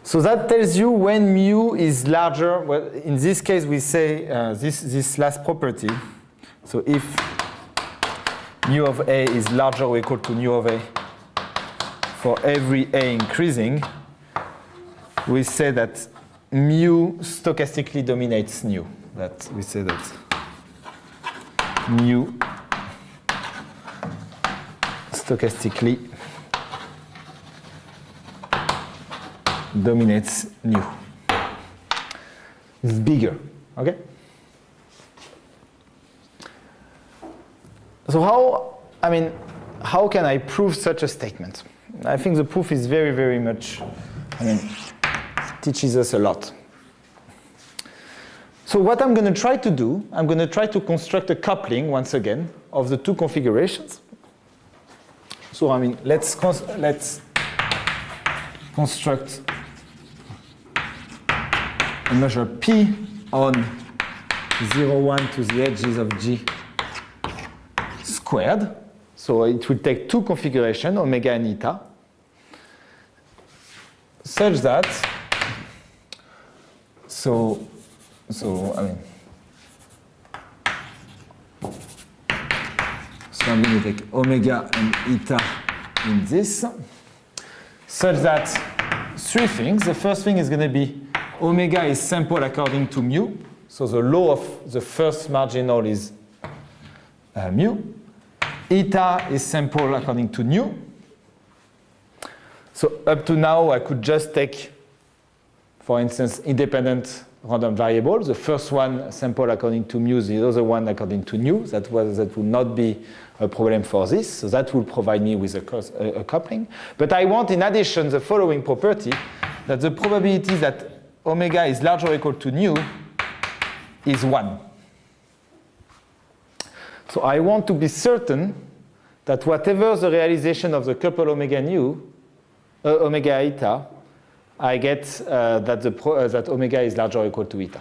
So that tells you when mu is larger. Well, in this case, we say this last property. So if mu of A is larger or equal to nu of A for every A increasing, we say that mu stochastically dominates nu. That we say that mu stochastically dominates nu. It's bigger, okay? So how can I prove such a statement? I think the proof is very, very much, teaches us a lot. So what I'm going to try to do, I'm going to try to construct a coupling, once again, of the two configurations. So let's construct a measure P on 0, 1 to the edges of G squared. So it will take two configurations, omega and eta, such that, so I'm going to take omega and eta in this, such that three things. The first thing is going to be omega is sample according to mu. So the law of the first marginal is mu. Eta is sample according to nu. So up to now, I could just take, for instance, independent random variables. The first one sample according to mu, the other one according to nu. That would not be a problem for this. So that will provide me with a coupling. But I want, in addition, the following property, that the probability that omega is larger or equal to nu is 1. So I want to be certain that whatever the realization of the couple omega eta, I get that omega is larger or equal to eta.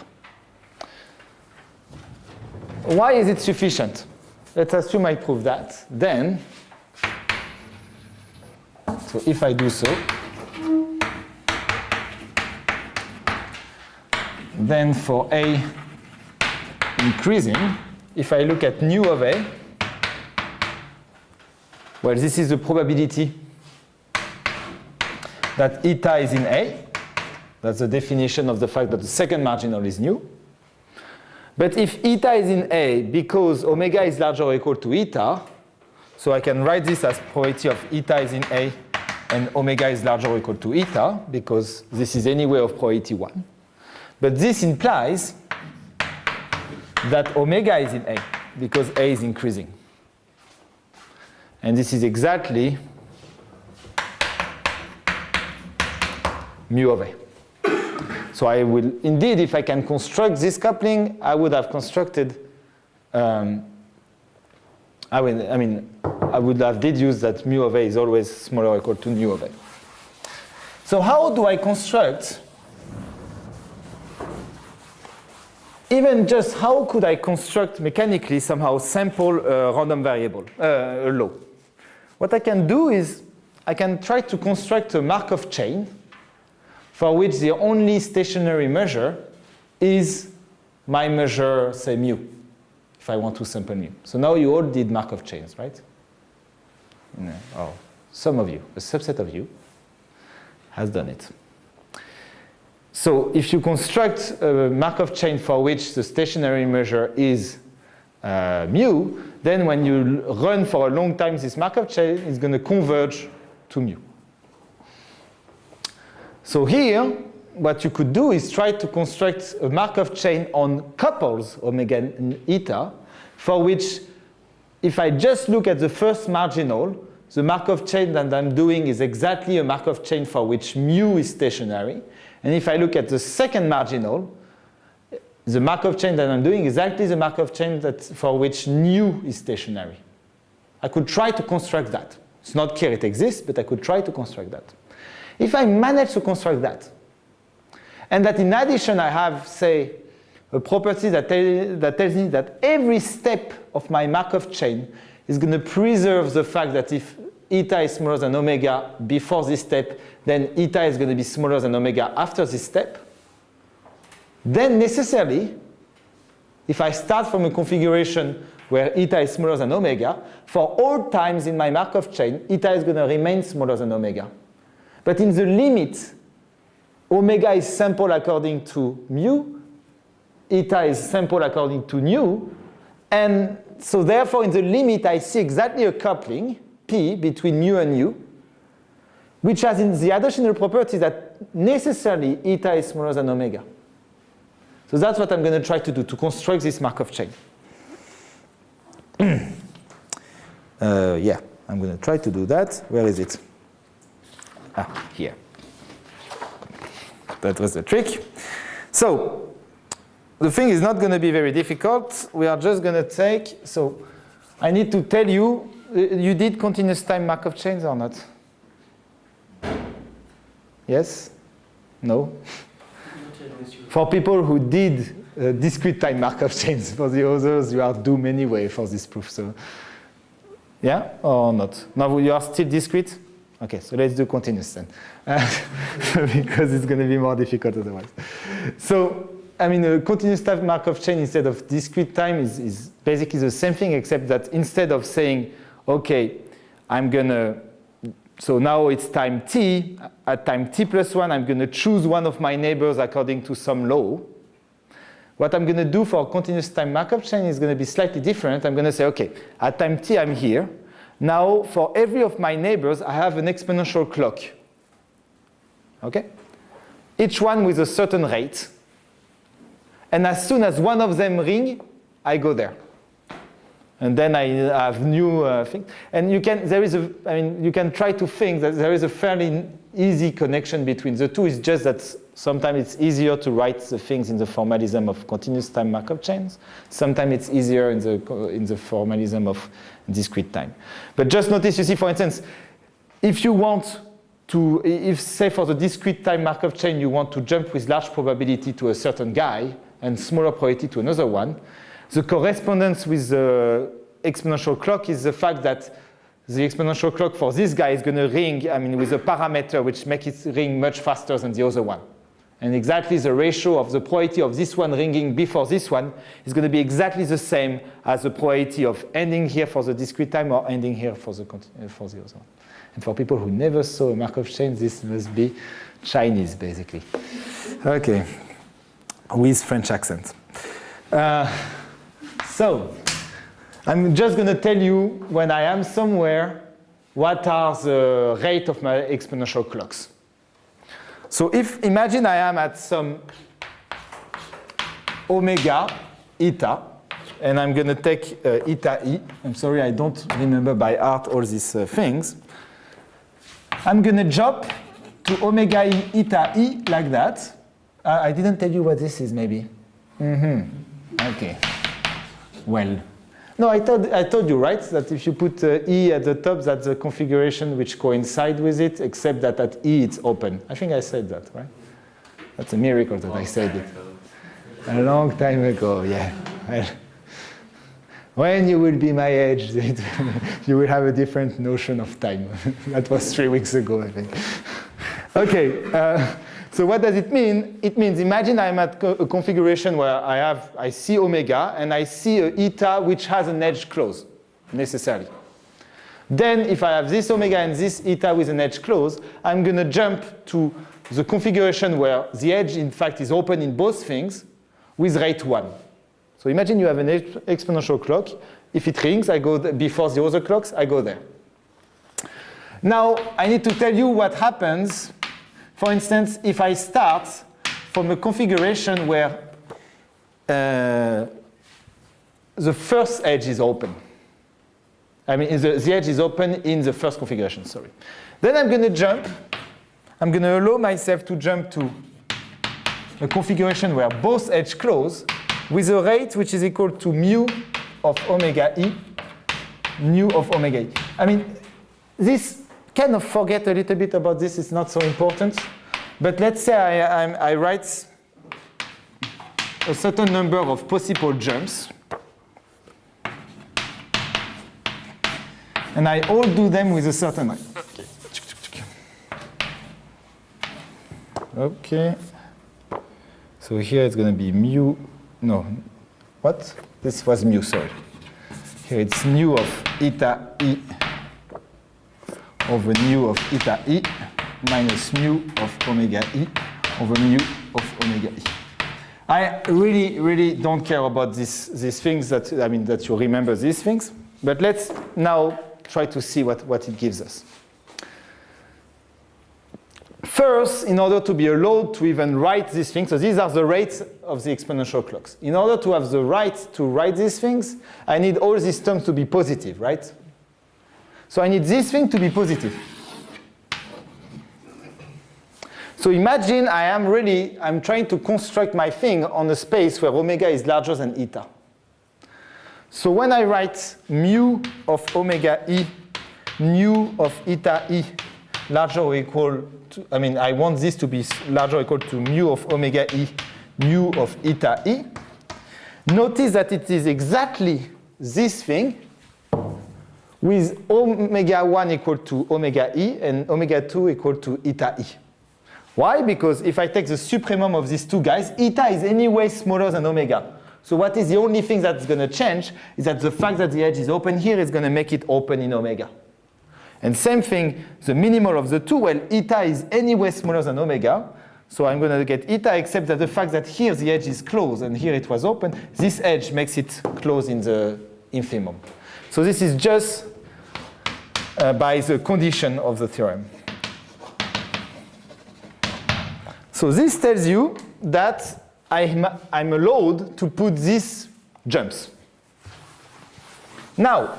Why is it sufficient? Let's assume I prove that. Then, so if I do so, then for A increasing, if I look at nu of A, well, this is the probability that eta is in A. That's the definition of the fact that the second marginal is nu. But if eta is in A because omega is larger or equal to eta, so I can write this as probability of eta is in A and omega is larger or equal to eta, because this is anyway of probability 1. But this implies that omega is in A, because A is increasing. And this is exactly mu of A. So I will, indeed, if I can construct this coupling, I would have constructed, I would have deduced that mu of A is always smaller or equal to nu of A. So how do I construct, even just how could I construct mechanically somehow sample random variable, law? What I can do is I can try to construct a Markov chain for which the only stationary measure is my measure, say, mu, if I want to sample mu. So now you all did Markov chains, right? No. Oh, some of you, a subset of you, has done it. So if you construct a Markov chain for which the stationary measure is mu, then when you run for a long time this Markov chain is going to converge to mu. So here, what you could do is try to construct a Markov chain on couples omega and eta, for which if I just look at the first marginal, the Markov chain that I'm doing is exactly a Markov chain for which mu is stationary. And if I look at the second marginal, the Markov chain that I'm doing is exactly the Markov chain for which nu is stationary. I could try to construct that. It's not clear it exists, but I could try to construct that. If I manage to construct that, and that in addition I have, say, a property that tells me that every step of my Markov chain is going to preserve the fact that if eta is smaller than omega before this step, then eta is going to be smaller than omega after this step, then necessarily, if I start from a configuration where eta is smaller than omega, for all times in my Markov chain, eta is going to remain smaller than omega. But in the limit, omega is sample according to mu, eta is sample according to nu, and so therefore in the limit I see exactly a coupling, P, between mu and u, which has in the additional property that necessarily eta is smaller than omega. So that's what I'm going to try to do, to construct this Markov chain. Yeah, I'm going to try to do that. Where is it? Ah, here. That was the trick. So the thing is not going to be very difficult. We are just going to take, so I need to tell you, you did continuous time Markov chains or not? Yes? No? For people who did discrete time Markov chains, for the others, you are doomed anyway for this proof. So, yeah or not? Now you are still discrete? Okay, so let's do continuous then, because it's going to be more difficult otherwise. So, I mean, a continuous time Markov chain instead of discrete time is basically the same thing, except that instead of saying, okay, I'm going to, so now it's time t, at time t plus 1, I'm going to choose one of my neighbors according to some law. What I'm going to do for continuous time Markov chain is going to be slightly different. I'm going to say, okay, at time t, I'm here. Now, for every of my neighbors, I have an exponential clock. Okay? Each one with a certain rate. And as soon as one of them ring, I go there. And then I have new things. And you can, you can try to think that there is a fairly easy connection between the two. It's just that sometimes it's easier to write the things in the formalism of continuous time Markov chains. Sometimes it's easier in the formalism of discrete time. But just notice, you see, for instance, if you want to, if say for the discrete time Markov chain, you want to jump with large probability to a certain guy and smaller probability to another one, the correspondence with the exponential clock is the fact that the exponential clock for this guy is going to ring, with a parameter which makes it ring much faster than the other one. And exactly the ratio of the probability of this one ringing before this one is going to be exactly the same as the probability of ending here for the discrete time or ending here for the other one. And for people who never saw a Markov chain, this must be Chinese, basically. Okay, with French accent. So, I'm just going to tell you when I am somewhere what are the rate of my exponential clocks. So imagine I am at some omega eta, and I'm going to take eta e. I'm sorry, I don't remember by heart all these things. I'm going to jump to omega e eta e like that. I didn't tell you what this is, maybe. Okay. Well, no, I told you, right, that if you put E at the top, that's the configuration which coincides with it, except that at E it's open. I think I said that, right? That's a miracle that I said it. A long time ago, yeah. Well, when you will be my age, you will have a different notion of time. That was 3 weeks ago, I think. Okay. So what does it mean? It means imagine I'm at a configuration where I see omega and I see a eta which has an edge close, necessarily. Then if I have this omega and this eta with an edge close, I'm going to jump to the configuration where the edge in fact is open in both things with rate 1. So imagine you have an exponential clock. If it rings, I go before the other clocks, I go there. Now I need to tell you what happens. For instance, if I start from a configuration where the first edge is open. The edge is open in the first configuration, sorry. Then I'm going to jump. I'm going to allow myself to jump to a configuration where both edges close with a rate which is equal to mu of omega e, mu of omega e. This kind of forget a little bit about this, it's not so important. But let's say I write a certain number of possible jumps. And I all do them with a certain rate. Okay. So here it's going to be mu, no, what? This was mu, sorry. Here it's mu of eta e over mu of eta e minus mu of omega e over mu of omega e. I really don't care about these things that you remember these things, but let's now try to see what it gives us. first, in order to be allowed to even write these things, so these are the rates of the exponential clocks. In order to have the right to write these things, I need all these terms to be positive, right? So I need this thing to be positive. So imagine I'm trying to construct my thing on a space where omega is larger than eta. So when I write mu of omega e, mu of eta e larger or equal to, I want this to be larger or equal to mu of omega e, mu of eta e. Notice that it is exactly this thing with omega 1 equal to omega e and omega 2 equal to eta e. Why? Because if I take the supremum of these two guys, eta is anyway smaller than omega. So what is the only thing that's going to change is that the fact that the edge is open here is going to make it open in omega. And same thing, the minimal of the two, well, eta is anyway smaller than omega, so I'm going to get eta, except that the fact that here the edge is closed and here it was open, this edge makes it close in the infimum. So this is just by the condition of the theorem. So this tells you that I'm allowed to put these jumps. Now,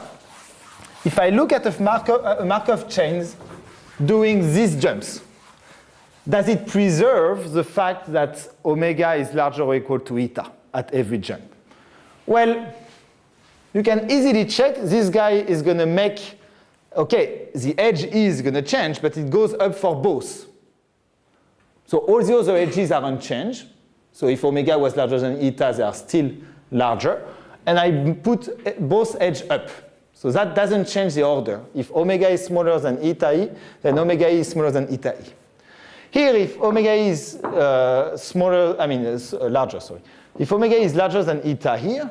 if I look at a Markov chain doing these jumps, does it preserve the fact that omega is larger or equal to eta at every jump? Well, you can easily check. This guy is going to make, okay, the edge is going to change, but it goes up for both. So all the other edges are unchanged. So if omega was larger than eta, they are still larger. And I put both edge up. So that doesn't change the order. If omega is smaller than eta e, then omega e is smaller than eta e. Here, if omega is larger, sorry. If omega is larger than eta here,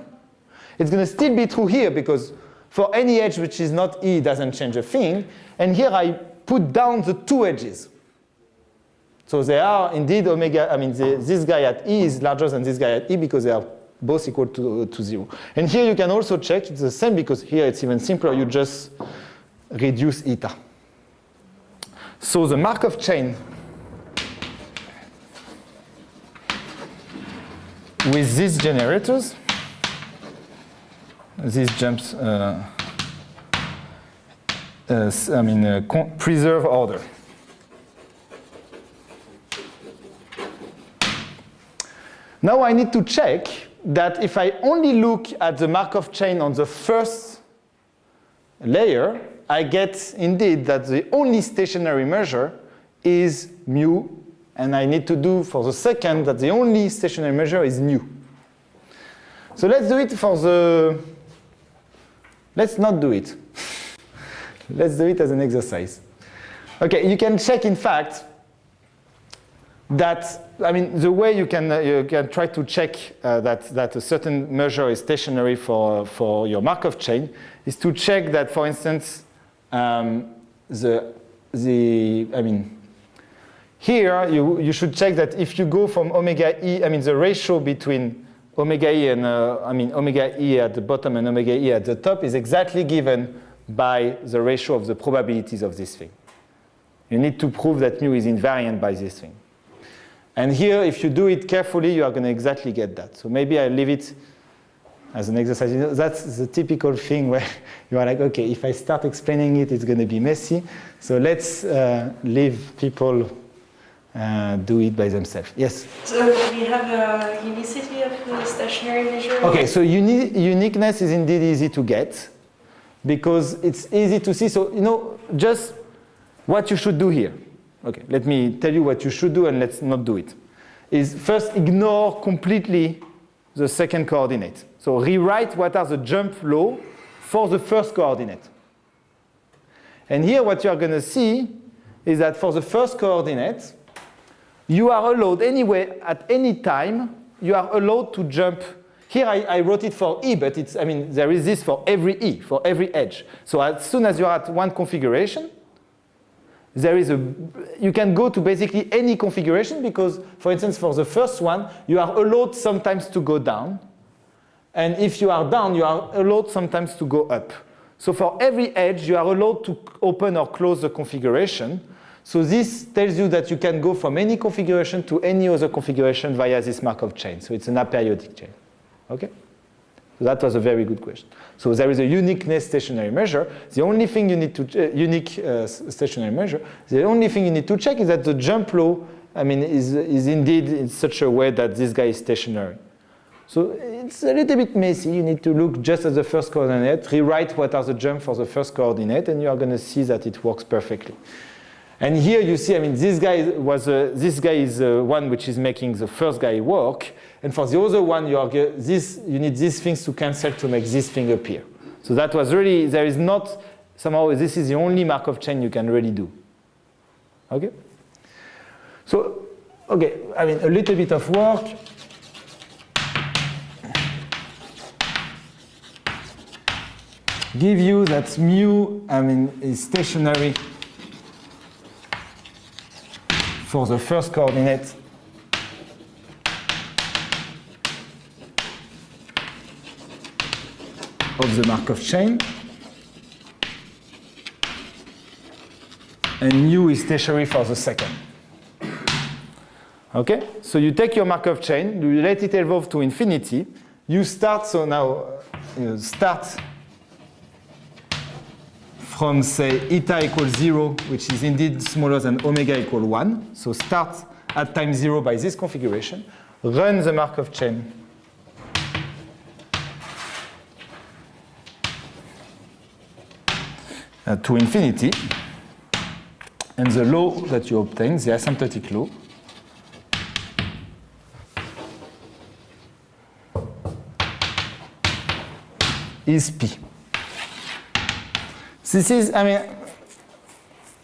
it's going to still be true here because for any edge which is not e, it doesn't change a thing. And here I put down the two edges. So they are indeed omega, this guy at E is larger than this guy at E because they are both equal to 0. And here you can also check it's the same because here it's even simpler. You just reduce eta. So the Markov chain with these generators, these jumps, preserve order. Now I need to check that if I only look at the Markov chain on the first layer, I get indeed that the only stationary measure is mu, and I need to do for the second that the only stationary measure is nu. So let's do it for the, let's not do it. Let's do it as an exercise. Okay, you can check in fact that, the way you can try to check that a certain measure is stationary for your Markov chain is to check that, for instance, here you should check that if you go from omega e, the ratio between omega e and omega e at the bottom and omega e at the top is exactly given by the ratio of the probabilities of this thing. You need to prove that mu is invariant by this thing. And here, if you do it carefully, you are going to exactly get that. So maybe I leave it as an exercise. That's the typical thing where you are like, okay, if I start explaining it, it's going to be messy. So let's leave people do it by themselves. Yes? So we have a unicity of the stationary measure? Okay, so uniqueness is indeed easy to get because it's easy to see. So, just what you should do here. Okay, let me tell you what you should do and let's not do it. Is first ignore completely the second coordinate. So rewrite what are the jump law for the first coordinate. And here what you are going to see is that for the first coordinate, you are allowed anyway at any time, you are allowed to jump. Here I wrote it for E, but it's, there is this for every E, for every edge. So as soon as you are at one configuration, you can go to basically any configuration because, for instance, for the first one, you are allowed sometimes to go down. And if you are down, you are allowed sometimes to go up. So for every edge, you are allowed to open or close the configuration. So this tells you that you can go from any configuration to any other configuration via this Markov chain. So it's an aperiodic chain. Okay? So that was a very good question. So there is a uniqueness stationary measure. The only thing you need to unique stationary measure. The only thing you need to check is that the jump law, I mean, is indeed in such a way that this guy is stationary. So it's a little bit messy. You need to look just at the first coordinate, rewrite what are the jumps for the first coordinate, and you are going to see that it works perfectly. And here you see, I mean, this guy is one which is making the first guy work, and for the other one, you need these things to cancel to make this thing appear. So that was really, there is not, somehow this is the only Markov chain you can really do. Okay? So, okay, I mean, a little bit of work. Give you that mu, I mean, is stationary for the first coordinate of the Markov chain, and mu is stationary for the second. Okay? So you take your Markov chain, you let it evolve to infinity, you start, so now you start from, say, eta equals 0, which is indeed smaller than omega equal 1. So start at time 0 by this configuration. Run the Markov chain. To infinity. And the law that you obtain, the asymptotic law, is P. This is, I mean,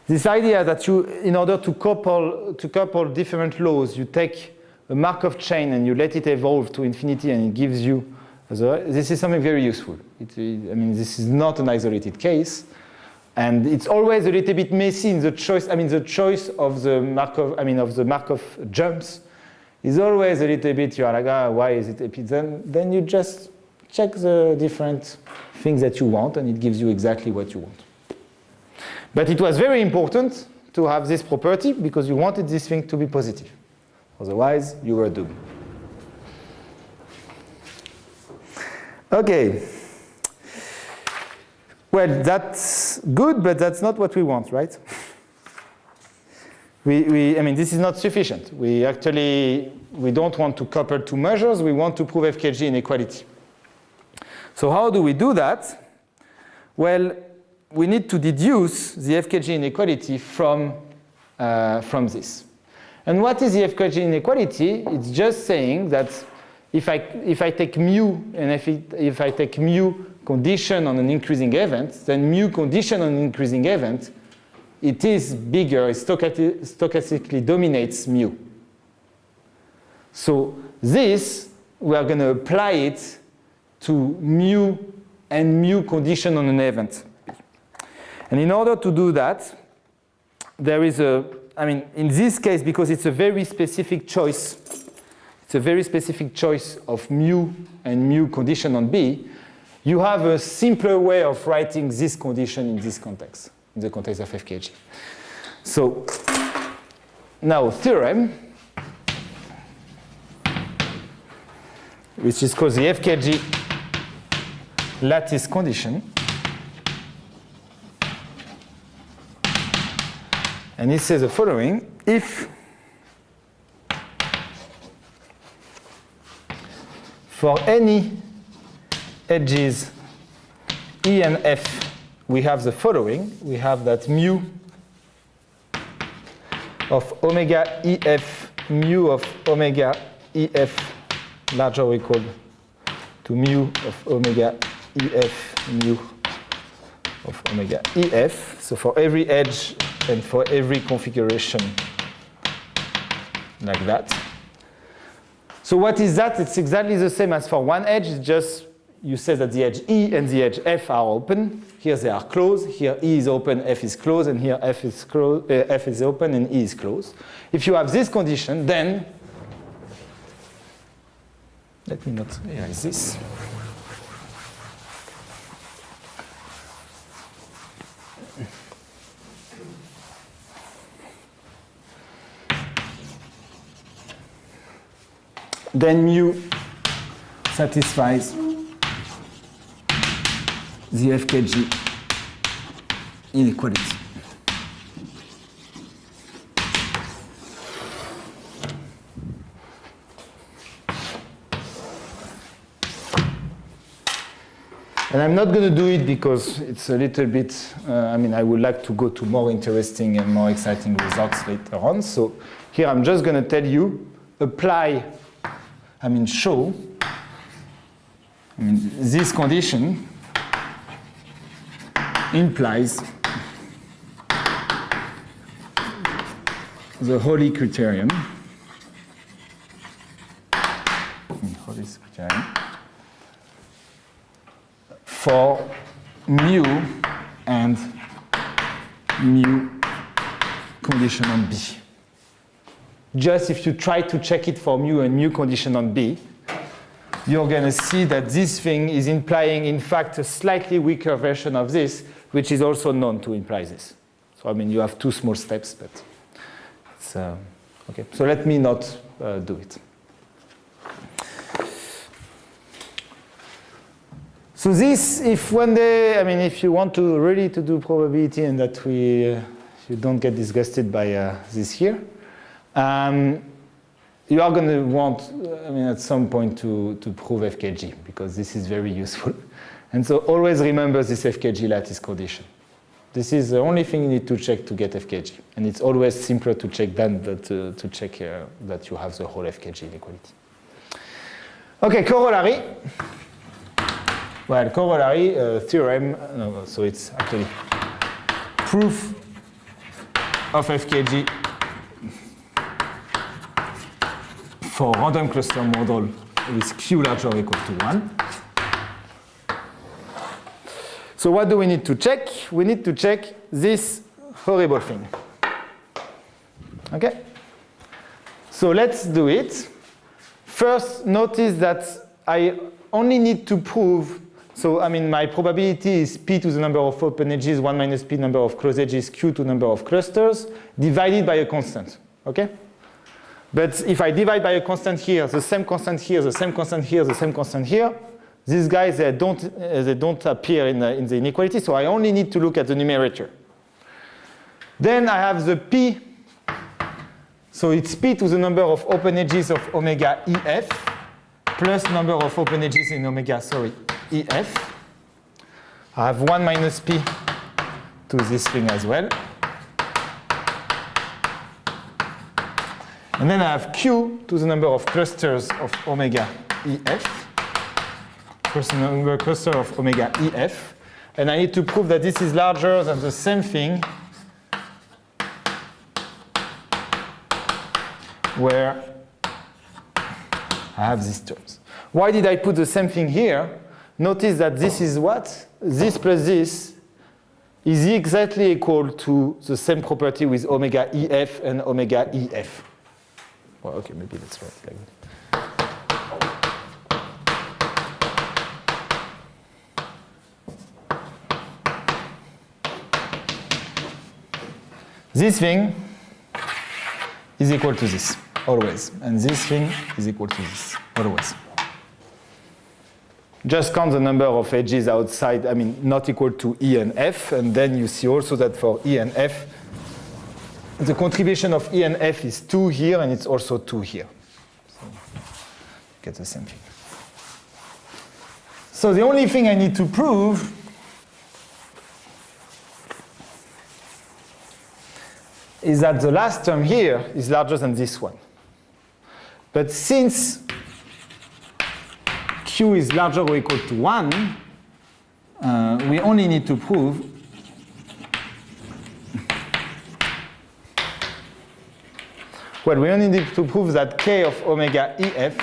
this idea that you, in order to couple different laws, you take a Markov chain and you let it evolve to infinity and it gives you, this is something very useful. I mean, this is not an isolated case. And it's always a little bit messy in the choice, I mean, the choice of the Markov, I mean, of the Markov jumps is always a little bit, you are like, why is it? Then you just check the different things that you want, and it gives you exactly what you want. But it was very important to have this property because you wanted this thing to be positive. Otherwise, you were doomed. Okay. Well, that's good, but that's not what we want, right? I mean, this is not sufficient. We don't want to couple two measures. We want to prove FKG inequality. So how do we do that? Well, we need to deduce the FKG inequality from this. And what is the FKG inequality? It's just saying that if I take mu and if I take mu condition on an increasing event, then mu condition on an increasing event, it is bigger, it stochastically dominates mu. So this, we are going to apply it to mu and mu condition on an event. And in order to do that, there is I mean, in this case, because it's a very specific choice, it's a very specific choice of mu and mu condition on B, you have a simpler way of writing this condition in this context, in the context of FKG. So now theorem, which is called the FKG lattice condition. And it says the following: if for any edges E and F, we have the following. We have that mu of omega EF, mu of omega EF larger or equal to mu of omega EF, mu of omega EF. So for every edge and for every configuration like that. So what is that? It's exactly the same as for one edge. It's just you say that the edge E and the edge F are open. Here they are closed. Here E is open, F is closed, and here F is closed, F is open, and E is closed. If you have this condition, then let me not erase this. then mu satisfies the FKG inequality. And I'm not going to do it because it's a little bit, I would like to go to more interesting and more exciting results later on. So here I'm just going to tell you, show, this condition implies the Holly criterion. Holly's criterion for mu and mu condition on B. Just if you try to check it for mu and mu condition on B, you're going to see that this thing is implying, in fact, a slightly weaker version of this, which is also known to imply this. So, you have two small steps, but it's okay. So let me not do it. So this, if one day, if you want to really to do probability and that you don't get disgusted by this here, you are going to want, at some point to prove FKG, because this is very useful. And so always remember this FKG lattice condition. This is the only thing you need to check to get FKG. And it's always simpler to check than to check that you have the whole FKG inequality. Okay, corollary. Well, corollary theorem, so it's actually proof of FKG for random cluster model with Q larger or equal to 1. So what do we need to check? We need to check this horrible thing. Okay? So let's do it. First, notice that I only need to prove, so my probability is P to the number of open edges, 1 minus P number of closed edges, Q to number of clusters, divided by a constant. Okay? But if I divide by a constant here, the same constant here, the same constant here, the same constant here, these guys, they don't appear in the inequality, so I only need to look at the numerator. Then I have the P, so it's P to the number of open edges of omega EF, plus number of open edges in omega, EF. I have 1 minus P to this thing as well. And then I have Q to the number of clusters of omega EF, plus the number of clusters of omega EF. And I need to prove that this is larger than the same thing where I have these terms. Why did I put the same thing here? Notice that this is what? This plus this is exactly equal to the same property with omega EF and omega EF. Well, okay, maybe let's write it like that. This thing is equal to this, always. And this thing is equal to this, always. Just count the number of edges outside, not equal to E and F, and then you see also that for E and F, the contribution of E and F is 2 here, and it's also 2 here. So get the same thing. So the only thing I need to prove is that the last term here is larger than this one. But since Q is larger or equal to 1, we only need to prove that K of omega EF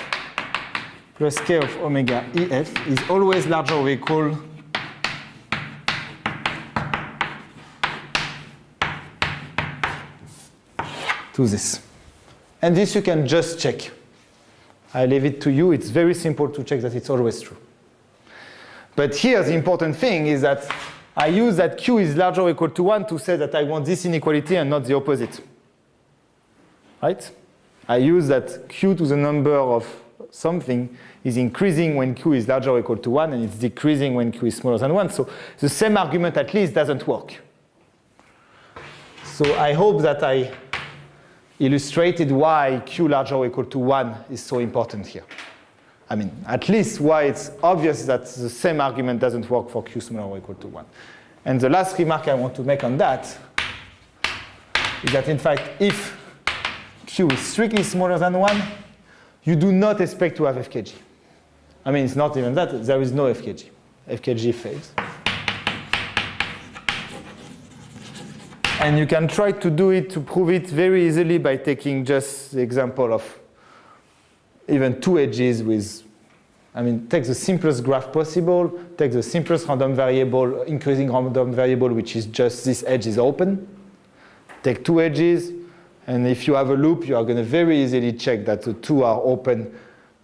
plus K of omega EF is always larger or equal to this. And this you can just check. I leave it to you. It's very simple to check that it's always true. But here the important thing is that I use that Q is larger or equal to 1 to say that I want this inequality and not the opposite. Right? I use that Q to the number of something is increasing when q is larger or equal to 1, and it's decreasing when q is smaller than 1. So the same argument at least doesn't work. So I hope that I illustrated why q larger or equal to 1 is so important here. I mean, at least why it's obvious that the same argument doesn't work for q smaller or equal to 1. And the last remark I want to make on that is that, in fact, if q is strictly smaller than 1, you do not expect to have FKG. I mean, it's not even that. There is no FKG. FKG fails. And you can try to do it, to prove it very easily by taking just the example of even 2 edges with, I mean, take the simplest graph possible, take the simplest random variable, increasing random variable, which is just this edge is open. Take 2 edges, and if you have a loop, you are going to very easily check that the 2 are open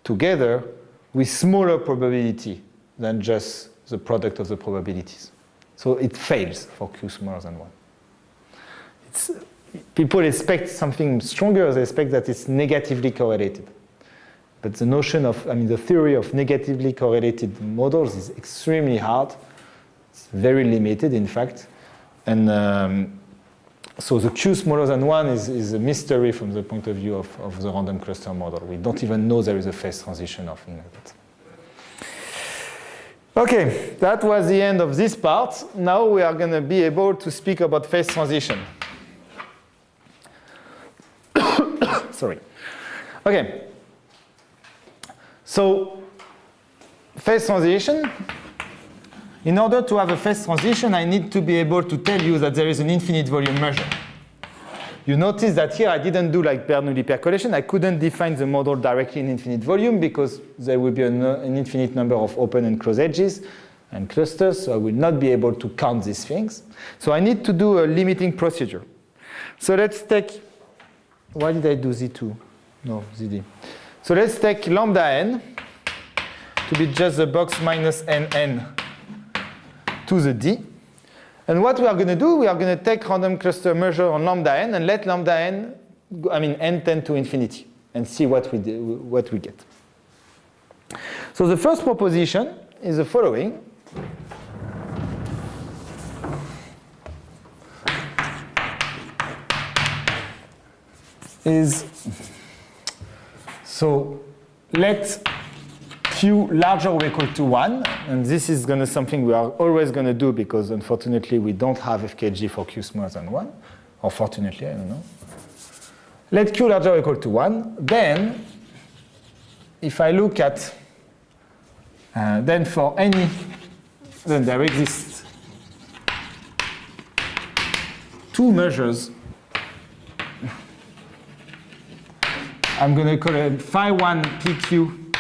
together with smaller probability than just the product of the probabilities. So it fails for q smaller than 1. People expect something stronger. They expect that it's negatively correlated. But the notion of, I mean, the theory of negatively correlated models is extremely hard. It's very limited, in fact. And so the q smaller than 1 is a mystery from the point of view of the random cluster model. We don't even know there is a phase transition or things like that. Okay, that was the end of this part. Now we are going to be able to speak about phase transition. Sorry. Okay. So phase transition. In order to have a phase transition, I need to be able to tell you that there is an infinite volume measure. You notice that here I didn't do like Bernoulli percolation. I couldn't define the model directly in infinite volume because there will be an infinite number of open and closed edges and clusters, so I will not be able to count these things. So I need to do a limiting procedure. So let's take, why did I do Z2? No, ZD. So let's take lambda n to be just the box minus nn to the d. And what we are going to do, we are going to take random cluster measure on lambda n and let lambda n, n tend to infinity and see what we get. So the first proposition is the following. So let q larger or equal to 1, and this is going to something we are always going to do because unfortunately we don't have FKG for q smaller than 1, or fortunately, I don't know. Let q larger or equal to 1, then if I look at, then for any, then there exists 2 measures. I'm going to call it phi 1 PQ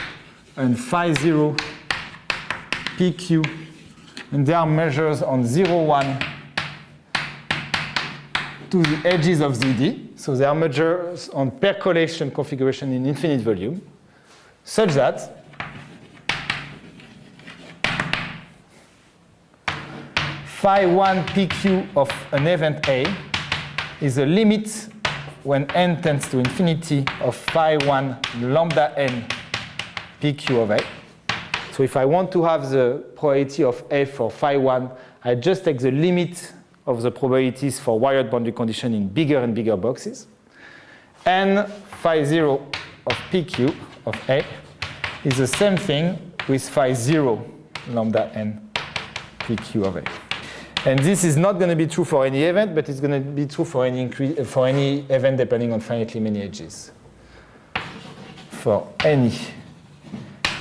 and phi 0 PQ, and they are measures on 0, 1 to the edges of ZD. So they are measures on percolation configuration in infinite volume, such that phi 1 PQ of an event A is a limit when n tends to infinity of phi 1 lambda n PQ of A. So if I want to have the probability of A for phi 1, I just take the limit of the probabilities for wired boundary condition in bigger and bigger boxes. And phi 0 of PQ of A is the same thing with phi 0 lambda n PQ of A. And this is not going to be true for any event, but it's going to be true for any event depending on finitely many edges. For any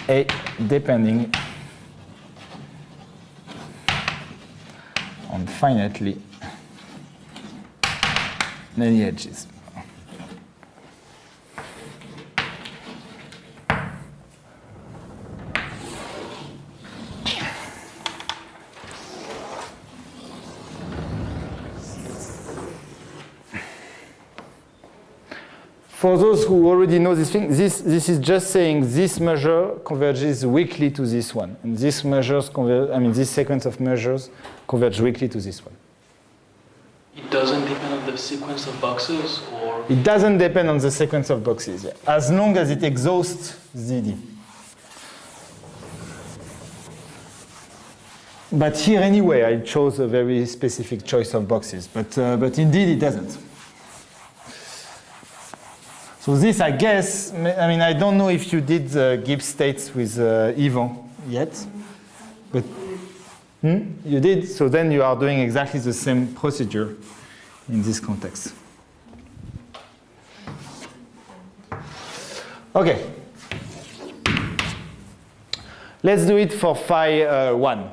A depending on finitely many edges. For those who already know this thing, this is just saying this measure converges weakly to this one. And this measures this sequence of measures converge weakly to this one. It doesn't depend on the the sequence of boxes, or It doesn't depend on the sequence of boxes, yeah, as long as it exhausts ZD. But here anyway, I chose a very specific choice of boxes, but indeed it doesn't. So this, I guess, I mean, I don't know if you did Gibbs states with Yvon yet, but you did, so then you are doing exactly the same procedure in this context. Okay. Let's do it for phi 1.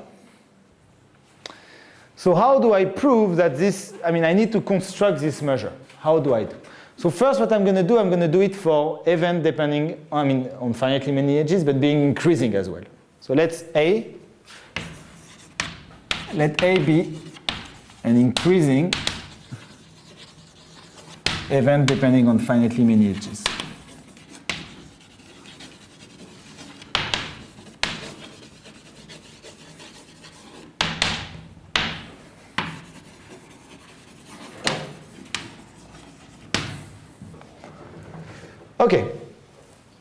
So how do I prove that this, I mean, I need to construct this measure. How do I do? So first what I'm going to do it for event depending, I mean, on finitely many edges, but being increasing as well. So let A be an increasing event depending on finitely many edges. Okay,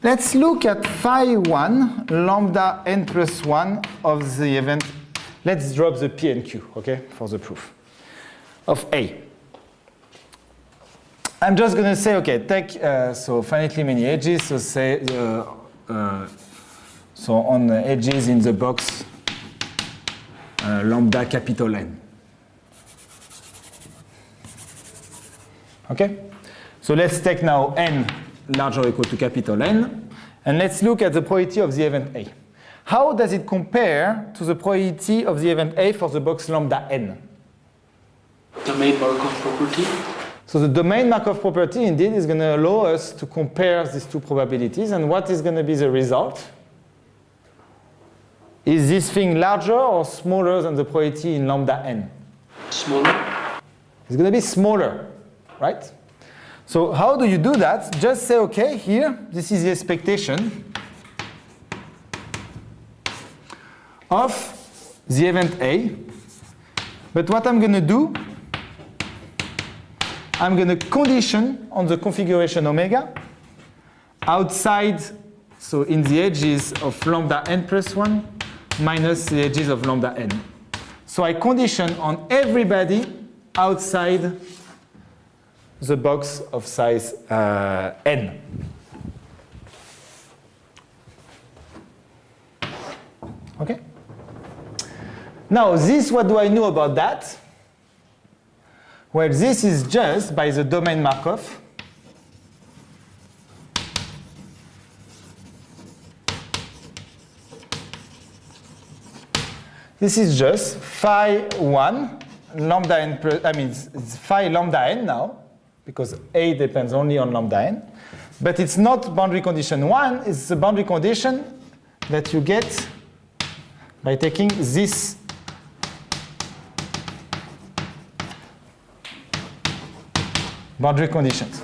let's look at phi 1 lambda n plus 1 of the event. Let's drop the P and Q, okay, for the proof of A. I'm just going to say, okay, take so finitely many edges, so say so on the edges in the box lambda capital N. Okay, so let's take now n larger or equal to capital N, and let's look at the probability of the event A. How does it compare to the probability of the event A for the box lambda n? domain Markov property? So the domain Markov property indeed is going to allow us to compare these two probabilities, and what is going to be the result? Is this thing larger or smaller than the probability in lambda n? Smaller? It's going to be smaller, right? So how do you do that? Just say, okay, here, this is the expectation of the event A. But what I'm going to do, I'm going to condition on the configuration omega outside, so in the edges of lambda n plus 1 minus the edges of lambda n. So I condition on everybody outside the box of size n. Okay? Now, this, what do I know about that? Well, this is just by the domain Markov. This is just phi 1 lambda n, I mean, it's phi lambda n now, because A depends only on lambda n. But it's not boundary condition 1, it's the boundary condition that you get by taking this boundary conditions.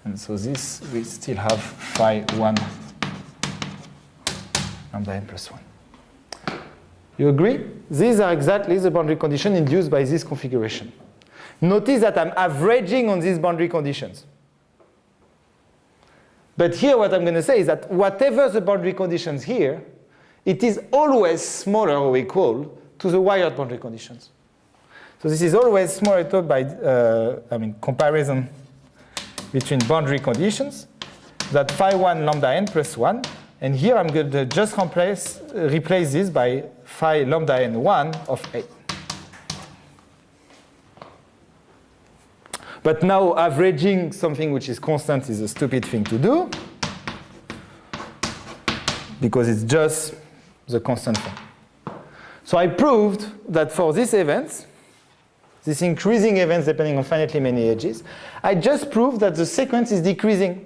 And so this, we still have phi 1 lambda n plus 1. You agree? These are exactly the boundary conditions induced by this configuration. Notice that I'm averaging on these boundary conditions. But here what I'm going to say is that whatever the boundary conditions here, it is always smaller or equal to the wired boundary conditions. So this is always smaller taught by comparison between boundary conditions, that phi 1 lambda n plus 1. And here I'm going to just replace this by phi lambda n 1 of A. But now averaging something which is constant is a stupid thing to do, because it's just the constant thing. So I proved that for these events, these increasing events depending on finitely many edges, I just proved that the sequence is decreasing.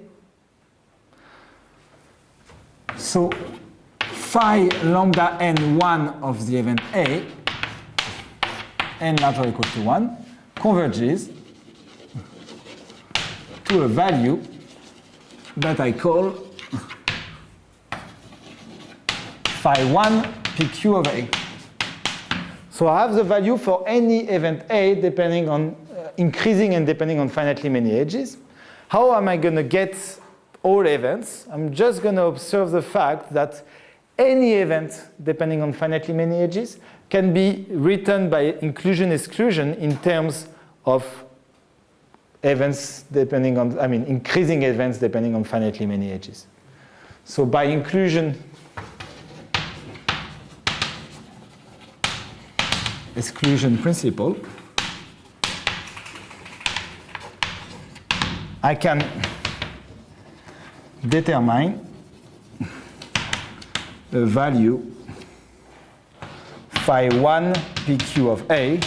So phi lambda n1 of the event A, n larger or equal to 1, converges to a value that I call phi 1 pq of A. So I have the value for any event A depending on increasing and depending on finitely many edges. How am I going to get all events? I'm just going to observe the fact that any event depending on finitely many edges can be written by inclusion-exclusion in terms of events depending on, increasing events depending on finitely many edges. So by inclusion-exclusion principle, I can determine a value phi 1 pq of A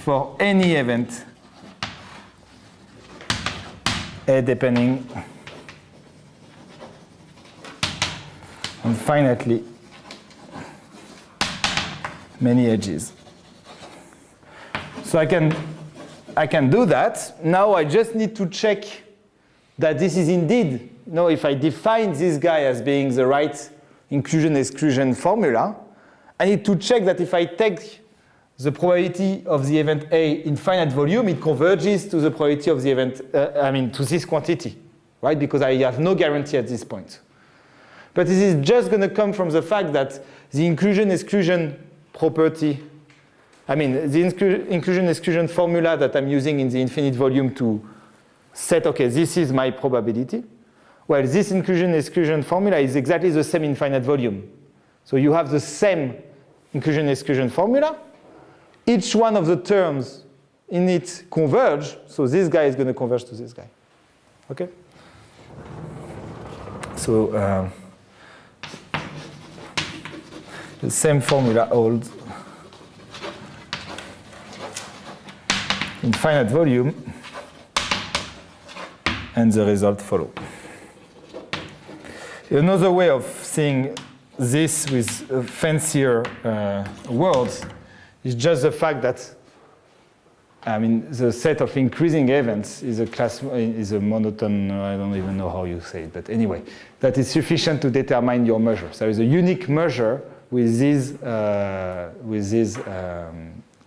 for any event A depending on finitely many edges. So I can do that. Now I just need to check that this is indeed, if I define this guy as being the right inclusion-exclusion formula, I need to check that if I take the probability of the event A in finite volume, it converges to the probability of the event, to this quantity, right? Because I have no guarantee at this point. But this is just going to come from the fact that the inclusion-exclusion property, the inclusion-exclusion formula that I'm using in the infinite volume to set, okay, this is my probability. Well, this inclusion-exclusion formula is exactly the same in finite volume. So you have the same inclusion-exclusion formula. Each one of the terms in it converge, so this guy is going to converge to this guy. Okay? So the same formula holds in finite volume, and the result follow. Another way of seeing this with fancier words is just the fact that the set of increasing events is a monotone, I don't even know how you say it, but anyway, that is sufficient to determine your measure. So there is a unique measure with these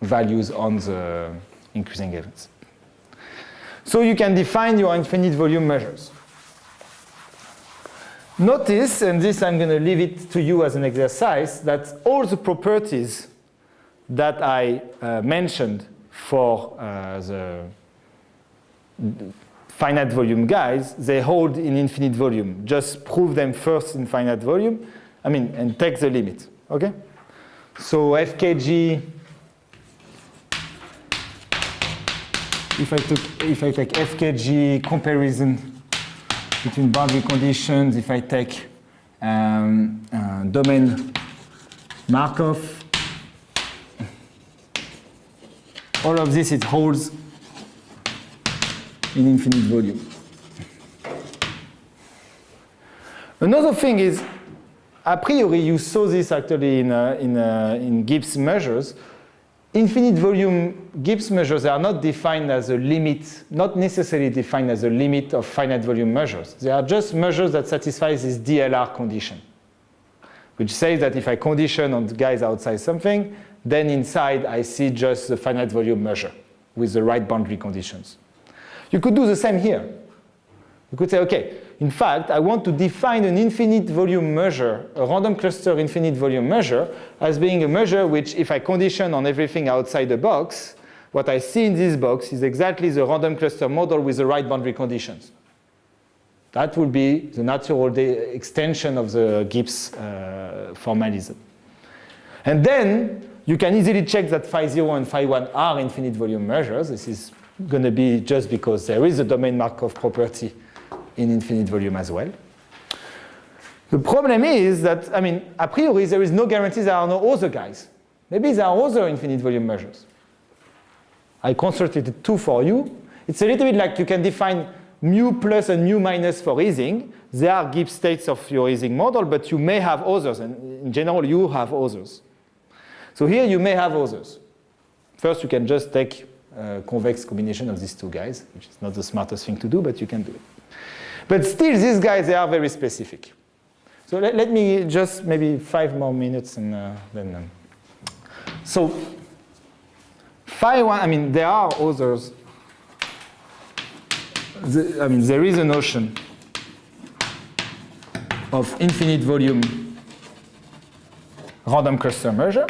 values on the increasing events. So you can define your infinite volume measures. Notice, and this I'm going to leave it to you as an exercise, that all the properties that I mentioned for the finite volume guys, they hold in infinite volume. Just prove them first in finite volume, and take the limit, okay? So FKG, if I take FKG comparison between boundary conditions, if I take domain Markov, all of this, it holds in infinite volume. Another thing is, a priori, you saw this actually in Gibbs measures. Infinite volume Gibbs measures are not defined as a limit, not necessarily defined as a limit of finite volume measures. They are just measures that satisfy this DLR condition, which says that if I condition on guys outside something, then inside I see just the finite volume measure with the right boundary conditions. You could do the same here. You could say, okay, in fact, I want to define an infinite volume measure, a random cluster infinite volume measure, as being a measure which, if I condition on everything outside the box, what I see in this box is exactly the random cluster model with the right boundary conditions. That would be the natural extension of the Gibbs formalism. And then you can easily check that phi 0 and phi 1 are infinite volume measures. This is going to be just because there is a domain Markov property in infinite volume as well. The problem is that, a priori, there is no guarantee there are no other guys. Maybe there are other infinite volume measures. I constructed two for you. It's a little bit like you can define mu plus and mu minus for Ising. They are Gibbs states of your Ising model, but you may have others, and in general, you have others. So here you may have others. First, you can just take a convex combination of these two guys, which is not the smartest thing to do, but you can do it. But still, these guys, they are very specific. So let me just maybe 5 more minutes and then. So phi 1, I mean, there are others. There is a notion of infinite volume random cluster measure.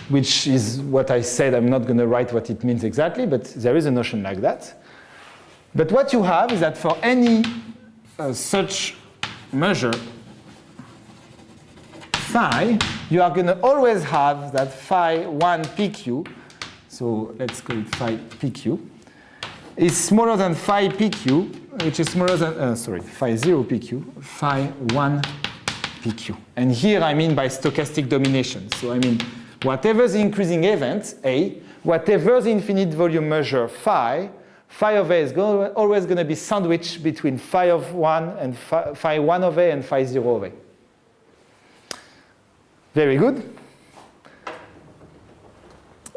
Which is what I said. I'm not going to write what it means exactly, but there is a notion like that. But what you have is that for any such measure, phi, you are going to always have that phi 1 pq, so let's call it phi pq, is smaller than phi pq, which is smaller than, phi 0 pq, phi 1 pq. And here I mean by stochastic domination. So I mean, whatever the increasing event, A, whatever the infinite volume measure, phi of A is always going to be sandwiched between phi of 1 and phi 1 of A and phi 0 of A. Very good.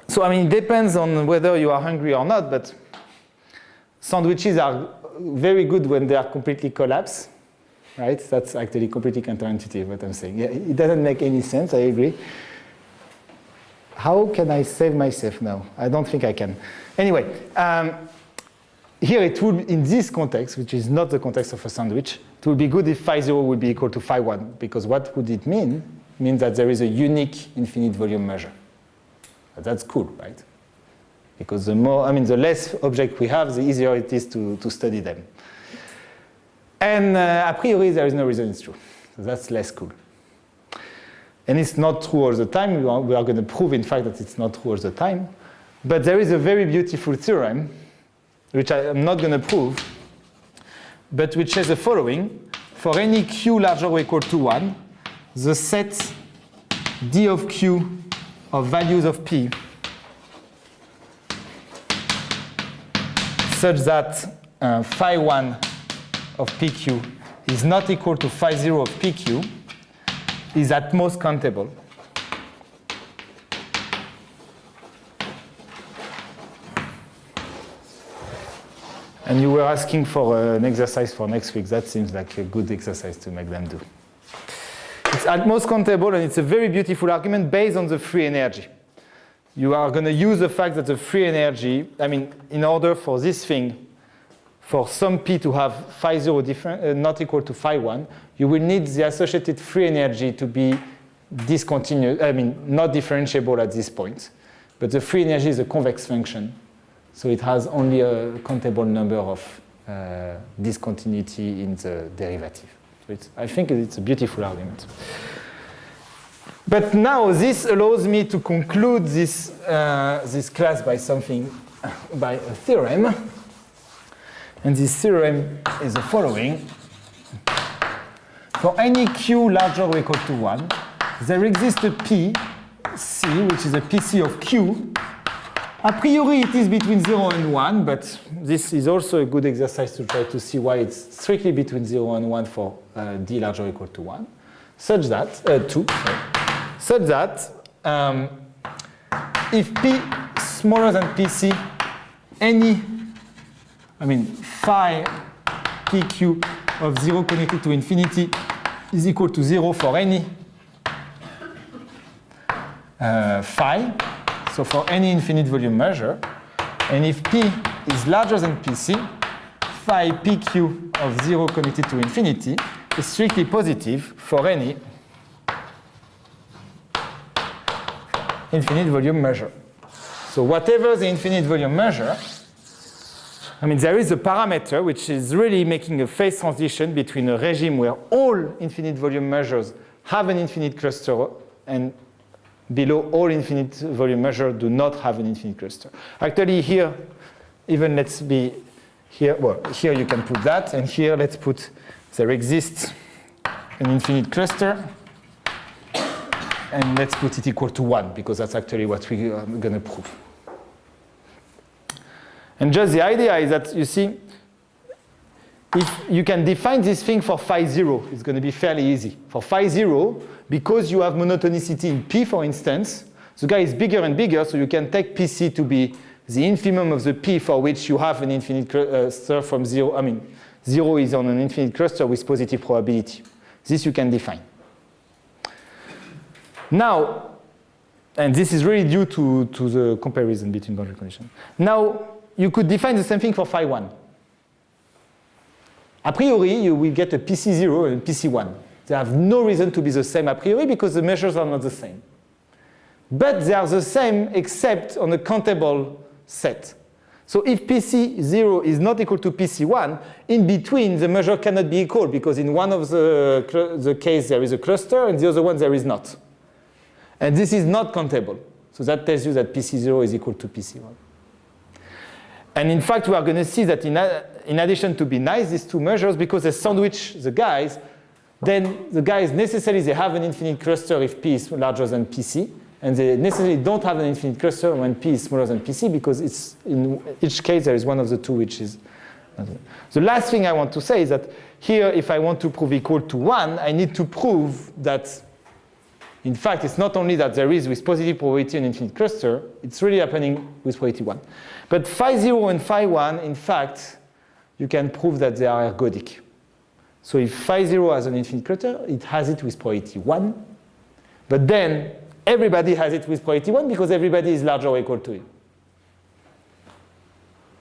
So, I mean, it depends on whether you are hungry or not, but sandwiches are very good when they are completely collapsed, right? That's actually completely counterintuitive, what I'm saying. Yeah, it doesn't make any sense, I agree. How can I save myself now? I don't think I can. Anyway, here it would, in this context, which is not the context of a sandwich, it would be good if phi 0 would be equal to phi 1, because what would it mean? It means that there is a unique infinite volume measure. But that's cool, right? Because the more, the less objects we have, the easier it is to study them. And a priori, there is no reason it's true. So that's less cool. And it's not true all the time. We are going to prove, in fact, that it's not true all the time. But there is a very beautiful theorem, which I am not going to prove, but which says the following. For any q larger or equal to 1, the set d of q of values of p such that phi 1 of pq is not equal to phi 0 of pq is at most countable. And you were asking for an exercise for next week. That seems like a good exercise to make them do. It's at most countable, and it's a very beautiful argument based on the free energy. You are going to use the fact that the free energy, in order for this thing, for some p to have phi 0 not equal to phi 1, you will need the associated free energy to be discontinuous, not differentiable at this point. But the free energy is a convex function, so it has only a countable number of discontinuity in the derivative. So I think it's a beautiful argument. But now this allows me to conclude this class by a theorem. And this theorem is the following. For any q larger or equal to 1, there exists a p, c, which is a pc of q. A priori, it is between 0 and 1, but this is also a good exercise to try to see why it's strictly between 0 and 1 for d larger or equal to 1, such that, 2, such that if p smaller than pc, any, phi pq of 0 connected to infinity is equal to 0 for any phi, so for any infinite volume measure, and if p is larger than pc, phi pq of 0 connected to infinity is strictly positive for any infinite volume measure. So whatever the infinite volume measure, there is a parameter which is really making a phase transition between a regime where all infinite volume measures have an infinite cluster and below all infinite volume measures do not have an infinite cluster. Actually here, even let's be here, here you can put that, and here let's put there exists an infinite cluster, and let's put it equal to 1, because that's actually what we are going to prove. And just the idea is that, you see, if you can define this thing for phi 0, it's going to be fairly easy. For phi 0, because you have monotonicity in p, for instance, the guy is bigger and bigger, so you can take pc to be the infimum of the p for which you have an infinite cluster from 0. 0 is on an infinite cluster with positive probability. This you can define. Now, and this is really due to the comparison between boundary conditions. Now, you could define the same thing for phi 1. A priori, you will get a PC0 and PC1. They have no reason to be the same a priori because the measures are not the same. But they are the same except on a countable set. So if PC0 is not equal to PC1, in between the measure cannot be equal because in one of the case there is a cluster and the other one there is not. And this is not countable. So that tells you that PC0 is equal to PC1. And in fact, we are going to see that in addition to be nice, these two measures, because they sandwich the guys, then the guys necessarily they have an infinite cluster if P is larger than PC, and they necessarily don't have an infinite cluster when P is smaller than PC because it's in each case there is one of the two which is. The last thing I want to say is that here, if I want to prove equal to 1, I need to prove that in fact, it's not only that there is with positive probability an infinite cluster, it's really happening with probability 1. But phi 0 and phi 1, in fact, you can prove that they are ergodic. So if phi 0 has an infinite cluster, it has it with probability 1. But then everybody has it with probability 1 because everybody is larger or equal to it.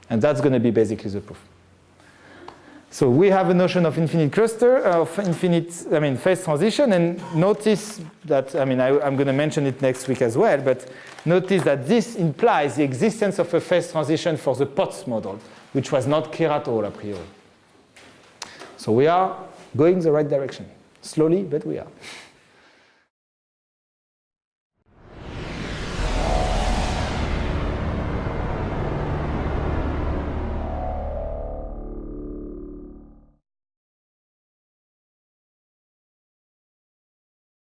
And that's going to be basically the proof. So we have a notion of infinite cluster, phase transition, and notice that, I'm going to mention it next week as well, but notice that this implies the existence of a phase transition for the Potts model, which was not clear at all a priori. So we are going the right direction. Slowly, but we are.